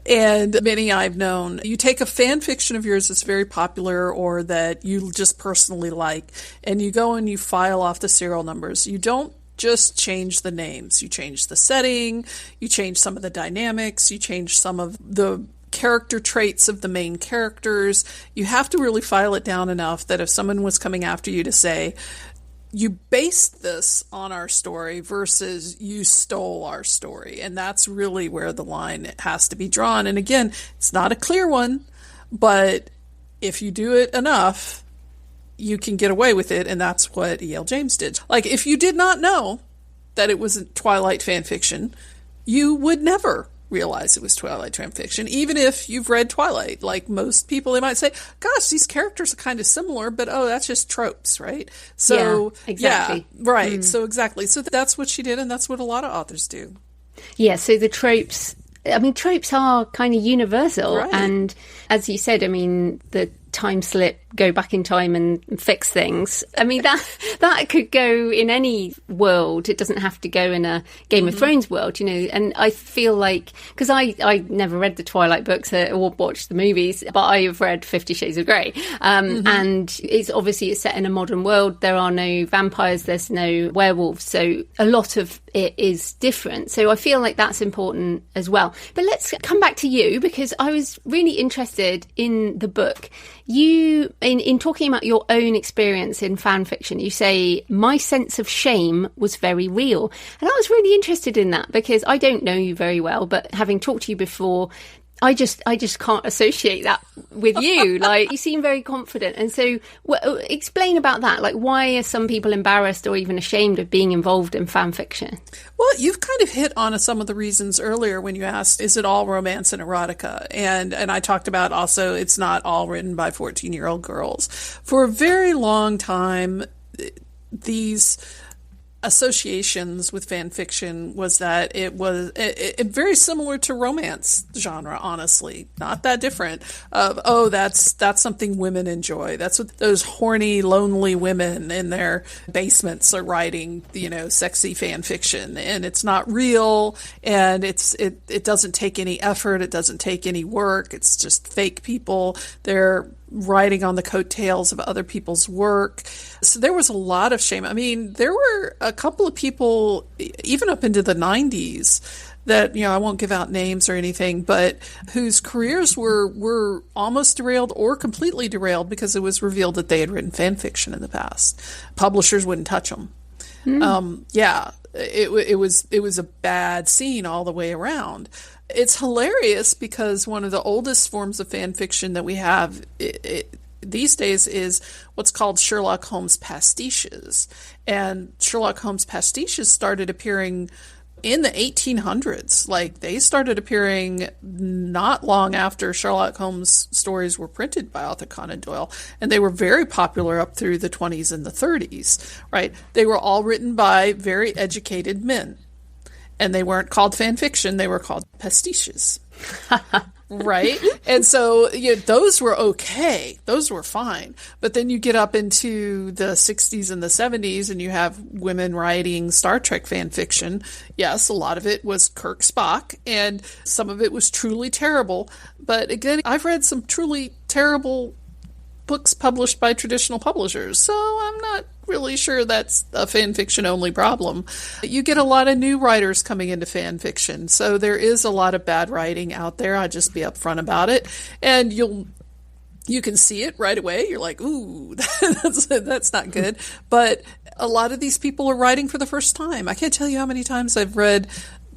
And many I've known. You take a fan fiction of yours that's very popular or that you just personally like, and you go and you file off the serial numbers. You don't just change the names. You change the setting. You change some of the dynamics. You change some of the character traits of the main characters. You have to really file it down enough that if someone was coming after you to say, you based this on our story versus you stole our story. And that's really where the line has to be drawn. And again, it's not a clear one, but if you do it enough, you can get away with it. And that's what E.L. James did. Like, if you did not know that it was Twilight fan fiction, you would never realize it was Twilight fan fiction, even if you've read Twilight. Like most people, they might say, gosh, these characters are kind of similar, but that's just tropes, right? So, yeah, exactly. Yeah, right. So exactly. So that's what she did, and that's what a lot of authors do. Yeah, so the tropes, I mean, tropes are kind of universal. Right. And as you said, I mean, the time slip, go back in time and fix things. I mean, that could go in any world. It doesn't have to go in a Game of Thrones world, you know. And I feel like, because I never read the Twilight books or watched the movies, but I have read 50 Shades of Grey. And it's set in a modern world. There are no vampires, there's no werewolves. So a lot of it is different. So I feel like that's important as well. But let's come back to you, because I was really interested in the book. You, in talking about your own experience in fan fiction, you say, my sense of shame was very real. And I was really interested in that, because I don't know you very well, but having talked to you before, I just can't associate that with you. Like, you seem very confident. And so explain about that. Like, why are some people embarrassed or even ashamed of being involved in fan fiction? Well, you've kind of hit on some of the reasons earlier when you asked, is it all romance and erotica? And I talked about also, it's not all written by 14-year-old girls. For a very long time, these associations with fan fiction was that it was very similar to romance genre, honestly, not that different. That's something women enjoy. That's what those horny, lonely women in their basements are writing, sexy fan fiction, and it's not real, and it doesn't take any effort, it doesn't take any work. It's just fake people. They're writing on the coattails of other people's work. So there was a lot of shame. I mean, there were a couple of people, even up into the 90s, that, I won't give out names or anything, but whose careers were almost derailed or completely derailed because it was revealed that they had written fan fiction in the past. Publishers wouldn't touch them. It was a bad scene all the way around. It's hilarious because one of the oldest forms of fan fiction that we have these days is what's called Sherlock Holmes pastiches. And Sherlock Holmes pastiches started appearing in the 1800s. Like, they started appearing not long after Sherlock Holmes stories were printed by Arthur Conan Doyle. And they were very popular up through the 20s and the 30s, right? They were all written by very educated men. And they weren't called fan fiction, they were called pastiches. Right? And so those were okay. Those were fine. But then you get up into the 60s and the 70s and you have women writing Star Trek fan fiction. Yes, a lot of it was Kirk Spock, and some of it was truly terrible. But again, I've read some truly terrible books published by traditional publishers, so I'm not really sure that's a fan fiction only problem. You get a lot of new writers coming into fan fiction, so there is a lot of bad writing out there. I'll just be upfront about it, and you can see it right away. You're like, ooh, that's not good. But a lot of these people are writing for the first time. I can't tell you how many times I've read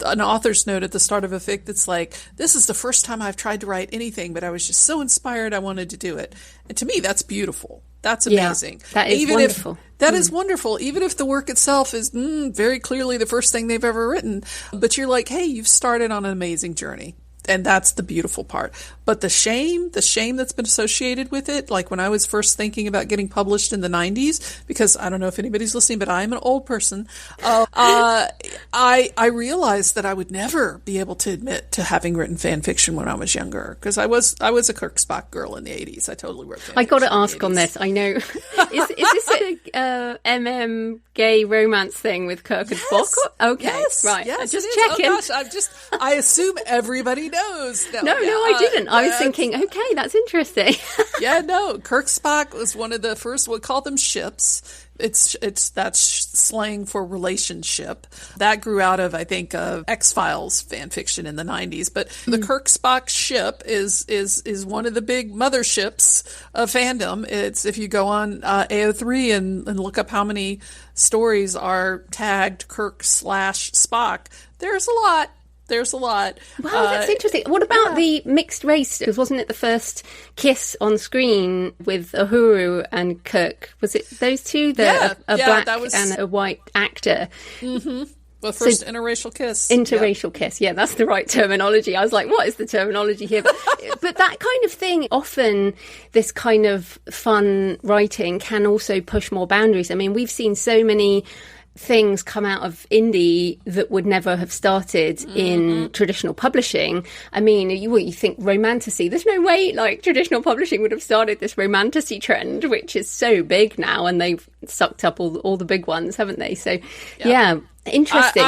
an author's note at the start of a fic that's like, this is the first time I've tried to write anything, but I was just so inspired I wanted to do it. And to me, that's beautiful. That's amazing. Yeah, that is wonderful. That is wonderful. Even if the work itself is very clearly the first thing they've ever written. But you're like, hey, you've started on an amazing journey. And that's the beautiful part. But the shame that's been associated with it, like when I was first thinking about getting published in the 90s, because I don't know if anybody's listening, but I'm an old person, I realized that I would never be able to admit to having written fan fiction when I was younger, because I was a Kirk Spock girl in the 80s. I totally wrote fan fiction. I got to ask on this. I know. Is this a MM gay romance thing with Kirk and Spock? Okay, yes, right. Yes, just checking. checking. Oh gosh, I assume everybody knows. No, I didn't. I was thinking, okay, that's interesting. Yeah, no, Kirk Spock was one of the first, we'll call them ships. That's slang for relationship. That grew out of, I think, X-Files fan fiction in the 90s. But the Kirk Spock ship is one of the big motherships of fandom. It's, if you go on AO3 and look up how many stories are tagged Kirk/Spock, there's a lot. There's a lot. Wow, that's interesting. What about the mixed race? Because wasn't it the first kiss on screen with Uhuru and Kirk? Was it those two? A black and a white actor. Mm-hmm. The first interracial kiss. Interracial kiss. Yeah, that's the right terminology. I was like, what is the terminology here? But that kind of thing, often this kind of fun writing can also push more boundaries. I mean, we've seen so many things come out of indie that would never have started in traditional publishing. I mean, you think romantasy. There's no way like traditional publishing would have started this romantasy trend, which is so big now, and they've sucked up all the big ones, haven't they? So, yeah interesting.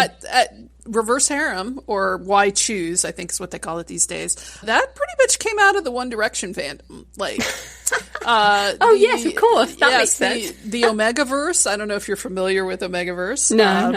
Reverse harem, or why choose, I think is what they call it these days. That pretty much came out of the One Direction fandom. Like, yes, of course. That makes sense. The Omegaverse. I don't know if you're familiar with Omegaverse. No.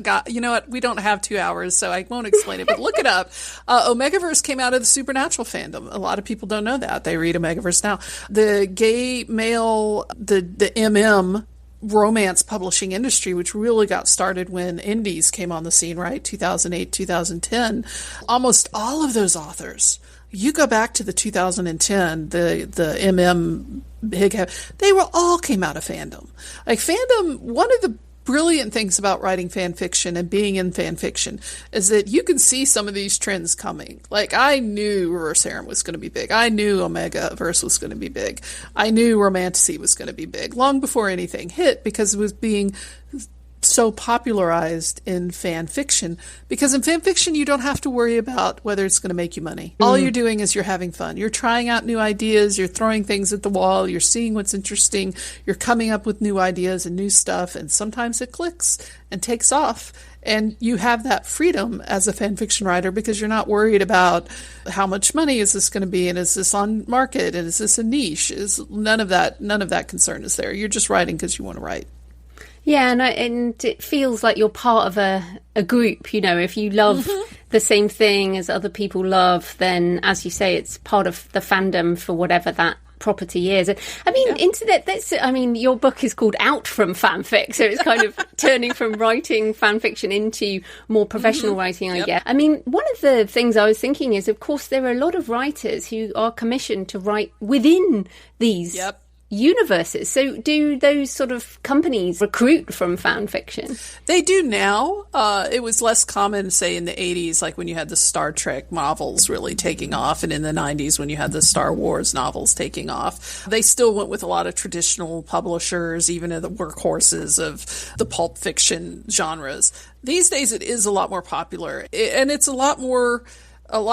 But you know what? We don't have 2 hours, so I won't explain it, but look it up. Omegaverse came out of the Supernatural fandom. A lot of people don't know that. They read Omegaverse now. The gay male, the MM romance publishing industry, which really got started when indies came on the scene, right? 2008, 2010. Almost all of those authors, you go back to the 2010, the MM they were all came out of fandom. Like fandom, one of the brilliant things about writing fan fiction and being in fan fiction is that you can see some of these trends coming. Like, I knew reverse harem was going to be big. I knew Omegaverse was going to be big. I knew romantasy was going to be big long before anything hit, because it was being so popularized in fan fiction. Because in fan fiction, you don't have to worry about whether it's going to make you money. All you're doing is you're having fun. You're trying out new ideas. You're throwing things at the wall. You're seeing what's interesting. You're coming up with new ideas and new stuff. And sometimes it clicks and takes off. And you have that freedom as a fan fiction writer, because you're not worried about how much money is this going to be, and is this on market, and is this a niche? None of that concern is there. You're just writing because you want to write. Yeah, and it feels like you're part of a group. You know, if you love the same thing as other people love, then, as you say, it's part of the fandom for whatever that property is. I mean, your book is called Out from Fanfic, so it's kind of turning from writing fan fiction into more professional writing, I guess. I mean, one of the things I was thinking is, of course, there are a lot of writers who are commissioned to write within these universes. So do those sort of companies recruit from fan fiction? They do now. It was less common, say, in the 80s, like when you had the Star Trek novels really taking off, and in the 90s when you had the Star Wars novels taking off. They still went with a lot of traditional publishers, even in the workhorses of the pulp fiction genres. These days it is a lot more popular, and it's a lot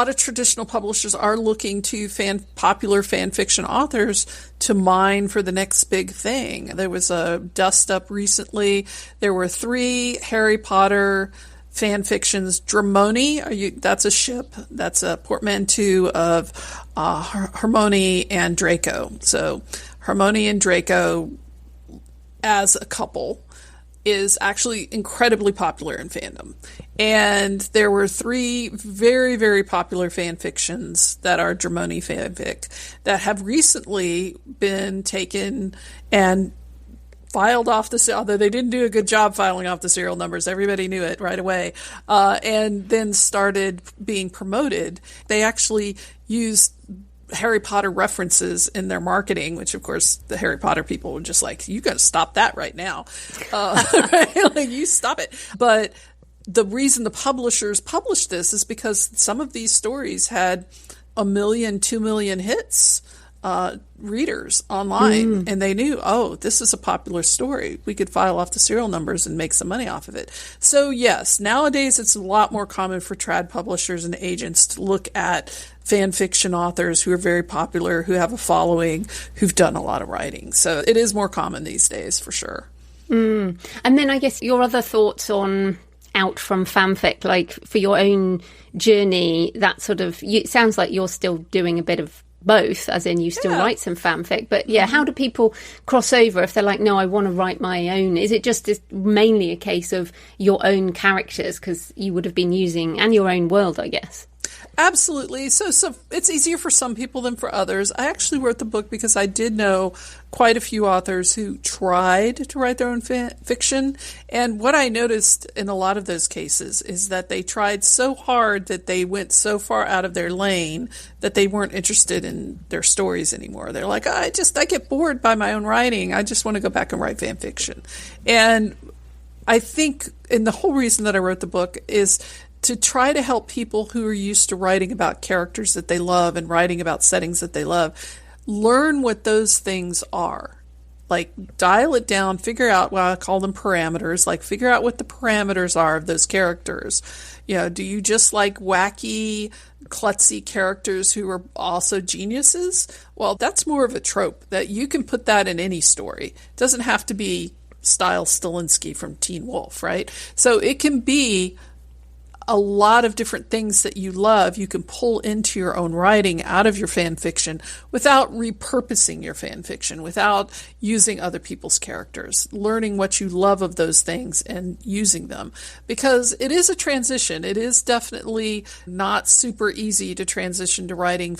of traditional publishers are looking to popular fan fiction authors to mine for the next big thing. There was a dust up recently. There were 3 Harry Potter fan fictions. Dramoni, that's a ship. That's a portmanteau of Hermione and Draco. So Hermione and Draco as a couple is actually incredibly popular in fandom. And there were 3 very, very popular fan fictions that are Dramoni fanfic that have recently been taken and filed off although they didn't do a good job filing off the serial numbers. Everybody knew it right away. And then started being promoted. They actually used Harry Potter references in their marketing, which of course the Harry Potter people were just like, you got to stop that right now. Right? Like, you stop it. But the reason the publishers published this is because some of these stories had 1 million, 2 million hits, readers online, and they knew, this is a popular story. We could file off the serial numbers and make some money off of it. So yes, nowadays it's a lot more common for trad publishers and agents to look at fan fiction authors who are very popular, who have a following, who've done a lot of writing. So it is more common these days, for sure. And then I guess your other thoughts on Out from Fanfic, like for your own journey, that sort of, it sounds like you're still doing a bit of both, as in you still write some fanfic, but how do people cross over if they're like, no, I want to write my own? Is it just mainly a case of your own characters, because you would have been using, and your own world, I guess? Absolutely. So it's easier for some people than for others. I actually wrote the book because I did know quite a few authors who tried to write their own fiction. And what I noticed in a lot of those cases is that they tried so hard that they went so far out of their lane that they weren't interested in their stories anymore. They're like, I get bored by my own writing. I just want to go back and write fan fiction. And I think, and the whole reason that I wrote the book is to try to help people who are used to writing about characters that they love and writing about settings that they love, learn what those things are. Like, dial it down, figure out, well, I call them parameters, like figure out what the parameters are of those characters. You know, do you just like wacky, klutzy characters who are also geniuses? Well, that's more of a trope that you can put that in any story. It doesn't have to be style Stilinski from Teen Wolf, right? So it can be a lot of different things that you love, you can pull into your own writing out of your fan fiction without repurposing your fan fiction, without using other people's characters, learning what you love of those things and using them. Because it is a transition. It is definitely not super easy to transition to writing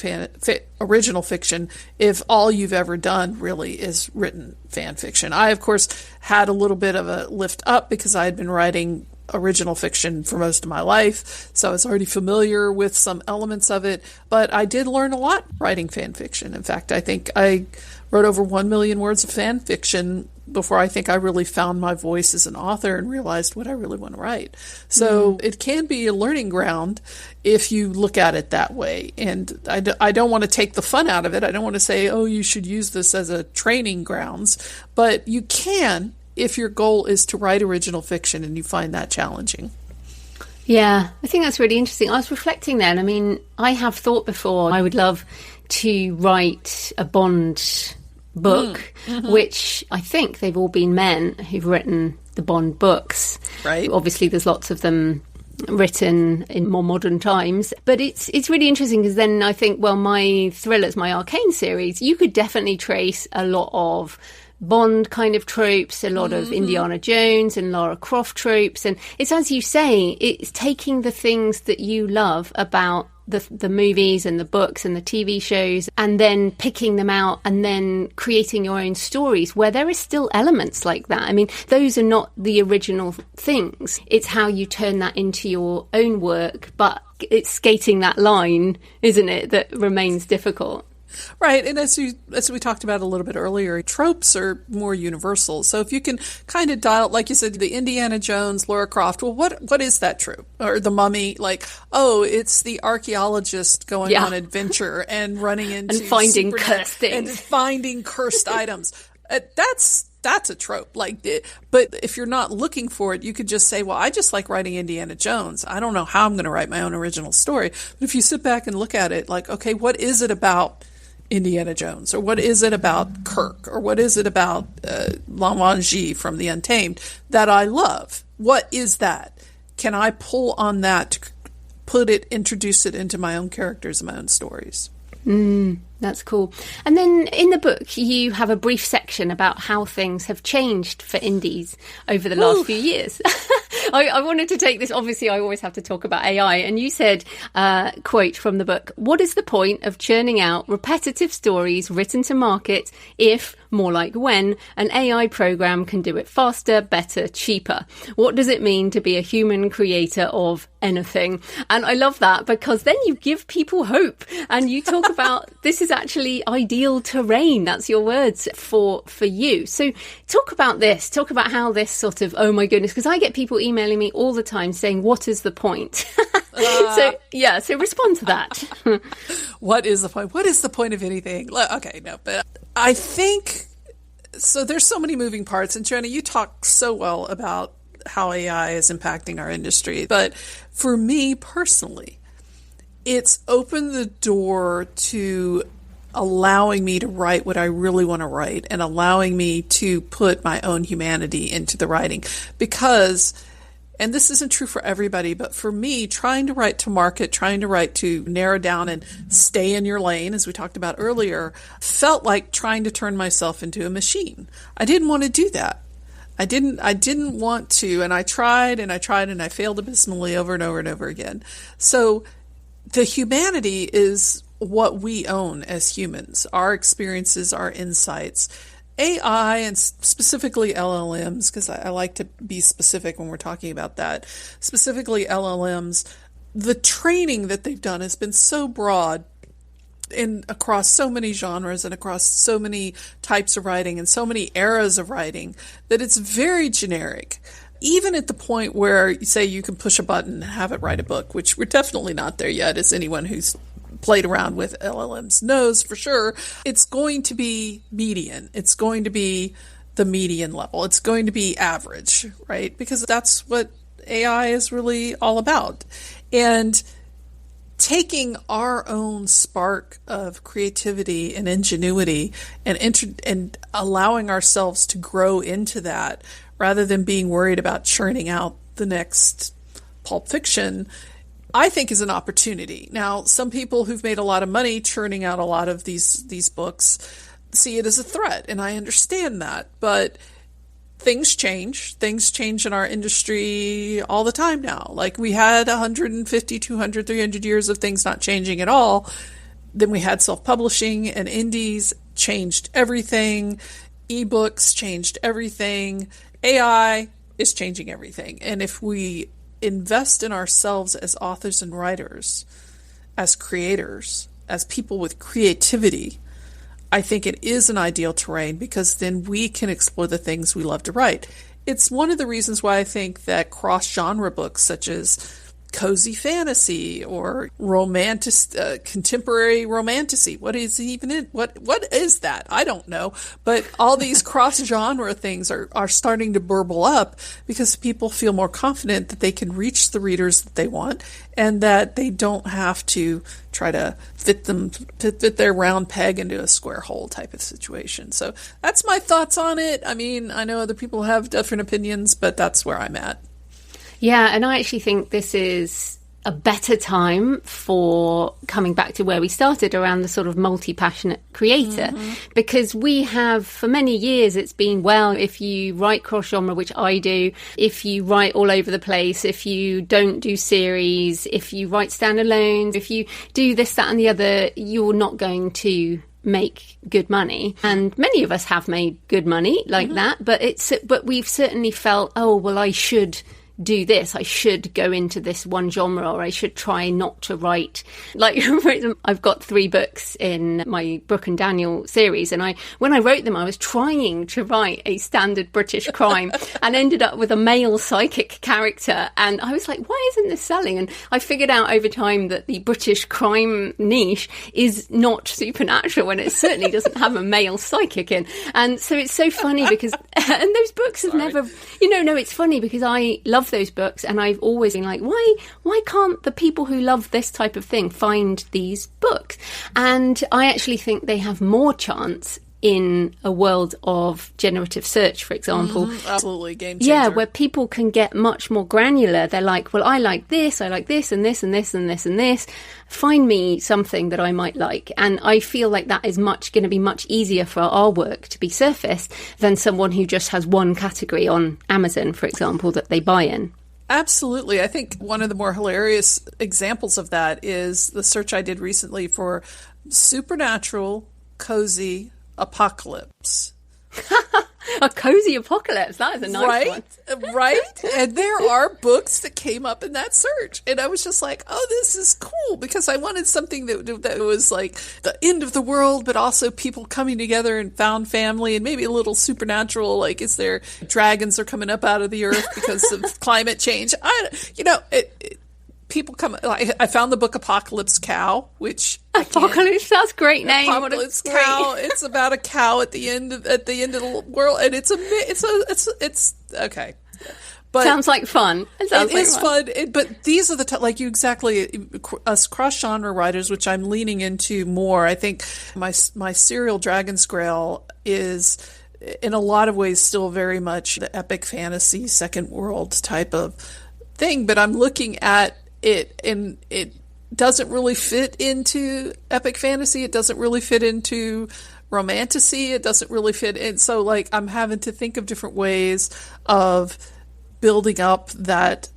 original fiction if all you've ever done really is written fan fiction. I, of course, had a little bit of a lift up because I had been writing original fiction for most of my life, so I was already familiar with some elements of it, but I did learn a lot writing fan fiction. In fact, I think I wrote over 1 million words of fan fiction before I think I really found my voice as an author and realized what I really want to write. So it can be a learning ground if you look at it that way. And I don't want to take the fun out of it. I don't want to say, oh, you should use this as a training grounds, but you can if your goal is to write original fiction and you find that challenging. Yeah, I think that's really interesting. I was reflecting then. I mean, I have thought before I would love to write a Bond book, which I think they've all been men who've written the Bond books. Right. Obviously, there's lots of them written in more modern times, but it's really interesting because then I think, well, my thrillers, my Arcane series, you could definitely trace a lot of Bond kind of tropes, a lot of Indiana Jones and Lara Croft tropes. And it's, as you say, it's taking the things that you love about the movies and the books and the TV shows and then picking them out and then creating your own stories where there is still elements like that. I mean, those are not the original things. It's how you turn that into your own work, but it's skating that line, isn't it, that remains difficult. Right, and as we talked about a little bit earlier, tropes are more universal. So if you can kind of dial, like you said, the Indiana Jones, Lara Croft, well, what is that trope? Or the Mummy, like, oh, it's the archeologist going on adventure and running into and finding cursed things. And finding cursed items. That's a trope. But if you're not looking for it, you could just say, well, I just like writing Indiana Jones. I don't know how I'm going to write my own original story. But if you sit back and look at it, like, okay, what is it about Indiana Jones, or what is it about Kirk, or what is it about La Mangie from The Untamed that I love? What is that? Can I pull on that to introduce it into my own characters and my own stories? That's cool. And then in the book, you have a brief section about how things have changed for indies over the last few years. I wanted to take this. Obviously, I always have to talk about AI. And you said, quote from the book, "What is the point of churning out repetitive stories written to market if, more like when, an AI program can do it faster, better, cheaper? What does it mean to be a human creator of anything?" And I love that because then you give people hope and you talk about this is actually ideal terrain. That's your words for you. So talk about this. Talk about how this sort of, oh my goodness, because I get people emailing me all the time saying, what is the point? So respond to that. What is the point? What is the point of anything? Okay, no, but I think, so there's so many moving parts. And Joanna, you talk so well about how AI is impacting our industry. But for me personally, it's opened the door to allowing me to write what I really want to write and allowing me to put my own humanity into the writing. Because and this isn't true for everybody, but for me, trying to write to market, trying to write to narrow down and stay in your lane, as we talked about earlier, felt like trying to turn myself into a machine. I didn't want to do that. I didn't want to, and I tried and I tried and I failed abysmally over and over and over again. So the humanity is what we own as humans, our experiences, our insights. AI, and specifically LLMs, because I like to be specific when we're talking about that, specifically LLMs, the training that they've done has been so broad across so many genres and across so many types of writing and so many eras of writing that it's very generic. Even at the point where you say you can push a button and have it write a book, which we're definitely not there yet, as anyone who's played around with LLMs knows for sure, it's going to be median. It's going to be the median level. It's going to be average, right? Because that's what AI is really all about. And taking our own spark of creativity and ingenuity and allowing ourselves to grow into that rather than being worried about churning out the next Pulp Fiction, I think is an opportunity. Now, some people who've made a lot of money churning out a lot of these books see it as a threat, and I understand that. But things change. Things change in our industry all the time now. Like we had 150, 200, 300 years of things not changing at all. Then we had self-publishing and indies changed everything. Ebooks changed everything. AI is changing everything. And if we invest in ourselves as authors and writers, as creators, as people with creativity, I think it is an ideal terrain because then we can explore the things we love to write. It's one of the reasons why I think that cross-genre books such as cozy fantasy or romantic, contemporary romantasy. What is even it? What is that? I don't know. But all these cross-genre things are starting to burble up because people feel more confident that they can reach the readers that they want and that they don't have to try to fit their round peg into a square hole type of situation. So that's my thoughts on it. I mean, I know other people have different opinions, but that's where I'm at. Yeah, and I actually think this is a better time for coming back to where we started around the sort of multi-passionate creator, because we have, for many years, it's been, well, if you write cross-genre, which I do, if you write all over the place, if you don't do series, if you write standalones, if you do this, that and the other, you're not going to make good money. And many of us have made good money like that, but we've certainly felt, oh, well, I should do this, I should go into this one genre, or I should try not to write. Like, I've got 3 books in my Brooke and Daniel series, and when I wrote them, I was trying to write a standard British crime and ended up with a male psychic character, and I was like, why isn't this selling? And I figured out over time that the British crime niche is not supernatural, and it certainly doesn't have a male psychic in. And so it's so funny because and those books have never, no, it's funny because I love those books, and I've always been like, why can't the people who love this type of thing find these books? And I actually think they have more chance in a world of generative search, for example. Absolutely, game changer. Yeah, where people can get much more granular. They're like, well, I like this, and this, and this, and this, and this. Find me something that I might like. And I feel like that is going to be much easier for our work to be surfaced than someone who just has one category on Amazon, for example, that they buy in. Absolutely. I think one of the more hilarious examples of that is the search I did recently for supernatural cozy apocalypse. A cozy apocalypse. That is a nice one. Right? And there are books that came up in that search. And I was just like, oh, this is cool, because I wanted something that was like the end of the world, but also people coming together and found family and maybe a little supernatural. Like, is there dragons are coming up out of the earth because of climate change? People come. I found the book Apocalypse Cow, which Apocalypse. That's a great name. Apocalypse Cow. It's about a cow at the end of the world, and it's okay. But sounds like fun. It is fun. But these are the us cross genre writers, which I'm leaning into more. I think my serial Dragon's Grail is, in a lot of ways, still very much the epic fantasy second world type of thing, but I'm looking at it and it doesn't really fit into epic fantasy. It doesn't really fit into romantasy. It doesn't really fit in. So like I'm having to think of different ways of building up that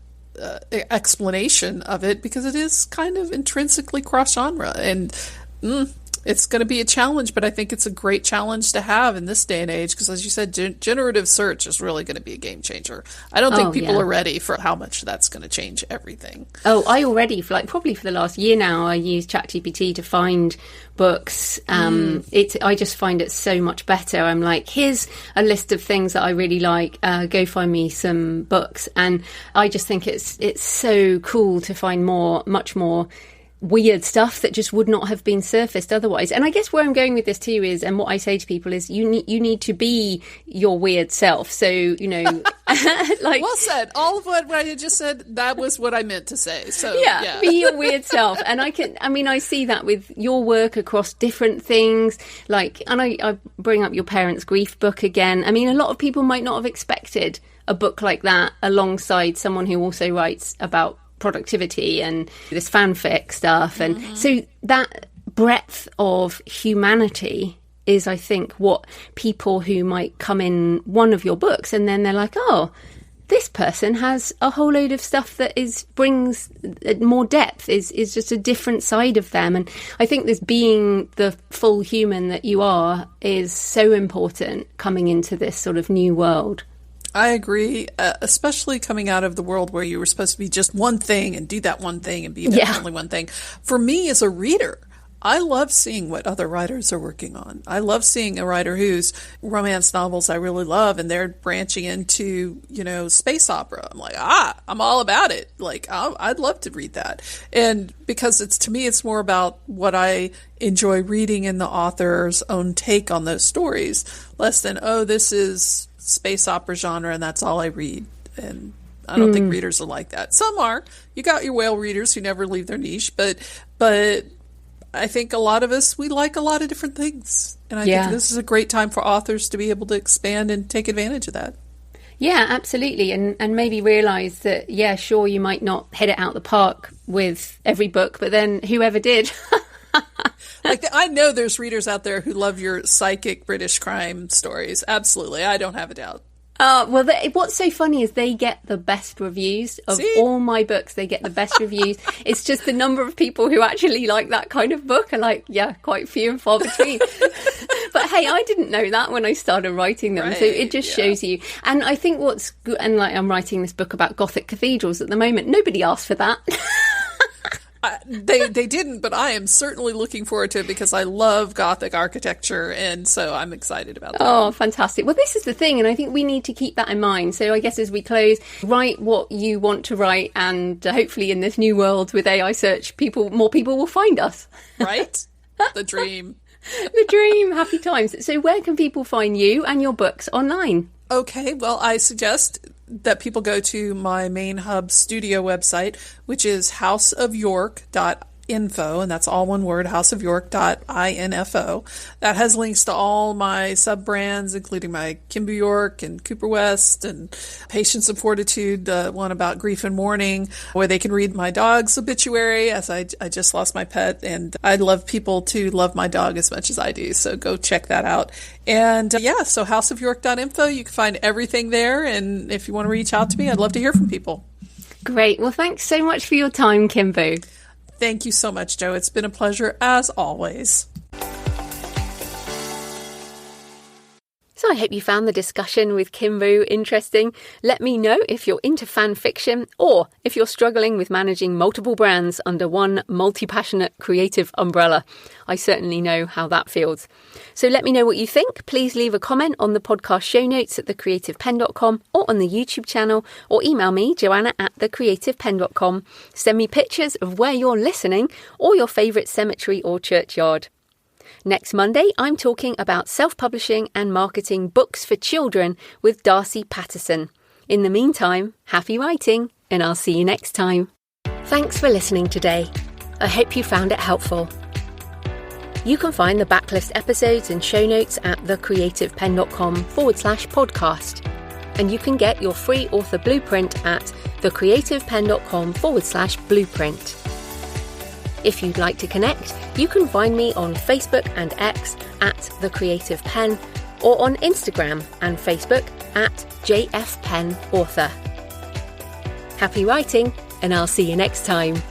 explanation of it, because it is kind of intrinsically cross-genre, and it's going to be a challenge, but I think it's a great challenge to have in this day and age, because as you said, generative search is really going to be a game changer. I don't think people are ready for how much that's going to change everything. Oh, I already, probably for the last year now, I use ChatGPT to find books. I just find it so much better. I'm like, here's a list of things that I really like. Go find me some books. And I just think it's so cool to find much more weird stuff that just would not have been surfaced otherwise. And I guess where I'm going with this too is, and what I say to people is, you need to be your weird self. So, like, well said. All of what I just said, that was what I meant to say. So yeah. Be your weird self. And I see that with your work across different things. Like, and I bring up your parents' grief book again. I mean, a lot of people might not have expected a book like that alongside someone who also writes about productivity and this fanfic stuff. And so that breadth of humanity is, I think, what people who might come in one of your books and then they're like, oh, this person has a whole load of stuff that brings more depth, is just a different side of them. And I think this being the full human that you are is so important coming into this sort of new world. I agree, especially coming out of the world where you were supposed to be just one thing and do that one thing and be that only one thing. For me as a reader, I love seeing what other writers are working on. I love seeing a writer whose romance novels I really love, and they're branching into, space opera. I'm like, I'm all about it. Like, I'd love to read that. And because to me, it's more about what I enjoy reading in the author's own take on those stories, less than, this is space opera genre and that's all I read. And I don't think readers are like that. Some are. You got your whale readers who never leave their niche, but I think a lot of us, we like a lot of different things. And I think this is a great time for authors to be able to expand and take advantage of that. Yeah, absolutely. And maybe realize that, sure, you might not hit it out the park with every book, but then whoever did. I know there's readers out there who love your psychic British crime stories. Absolutely. I don't have a doubt. Well, what's so funny is they get the best reviews of all my books. They get the best reviews. It's just the number of people who actually like that kind of book are like, quite few and far between. But hey, I didn't know that when I started writing them. Right, so it just shows you. And I think what's good, and like I'm writing this book about Gothic cathedrals at the moment. Nobody asked for that. They didn't, but I am certainly looking forward to it because I love Gothic architecture, and so I'm excited about that. Oh, fantastic. Well, this is the thing, and I think we need to keep that in mind. So I guess as we close, write what you want to write, and hopefully in this new world with AI search, more people will find us. Right? The dream. The dream. Happy times. So where can people find you and your books online? Okay, well, I suggest that people go to my main hub studio website, which is houseofyork.info, and that's all one word, houseofyork.info. That has links to all my sub-brands, including my Kim Buu York and Cooper West and Patience and Fortitude, the one about grief and mourning, where they can read my dog's obituary, as I just lost my pet, and I'd love people to love my dog as much as I do, so go check that out. And so houseofyork.info, you can find everything there, and if you want to reach out to me, I'd love to hear from people. Great. Well, thanks so much for your time, Kim Buu. Thank you so much, Jo. It's been a pleasure, as always. So I hope you found the discussion with Kim Buu interesting. Let me know if you're into fan fiction or if you're struggling with managing multiple brands under one multi-passionate creative umbrella. I certainly know how that feels. So let me know what you think. Please leave a comment on the podcast show notes at thecreativepenn.com or on the YouTube channel, or email me, joanna@thecreativepenn.com. Send me pictures of where you're listening or your favourite cemetery or churchyard. Next Monday, I'm talking about self-publishing and marketing books for children with Darcy Patterson. In the meantime, happy writing, and I'll see you next time. Thanks for listening today. I hope you found it helpful. You can find the backlist episodes and show notes at thecreativepenn.com/podcast. And you can get your free author blueprint at thecreativepenn.com/blueprint. If you'd like to connect, you can find me on Facebook and X @thecreativepenn, or on Instagram and Facebook @JFPennAuthor. Happy writing, and I'll see you next time.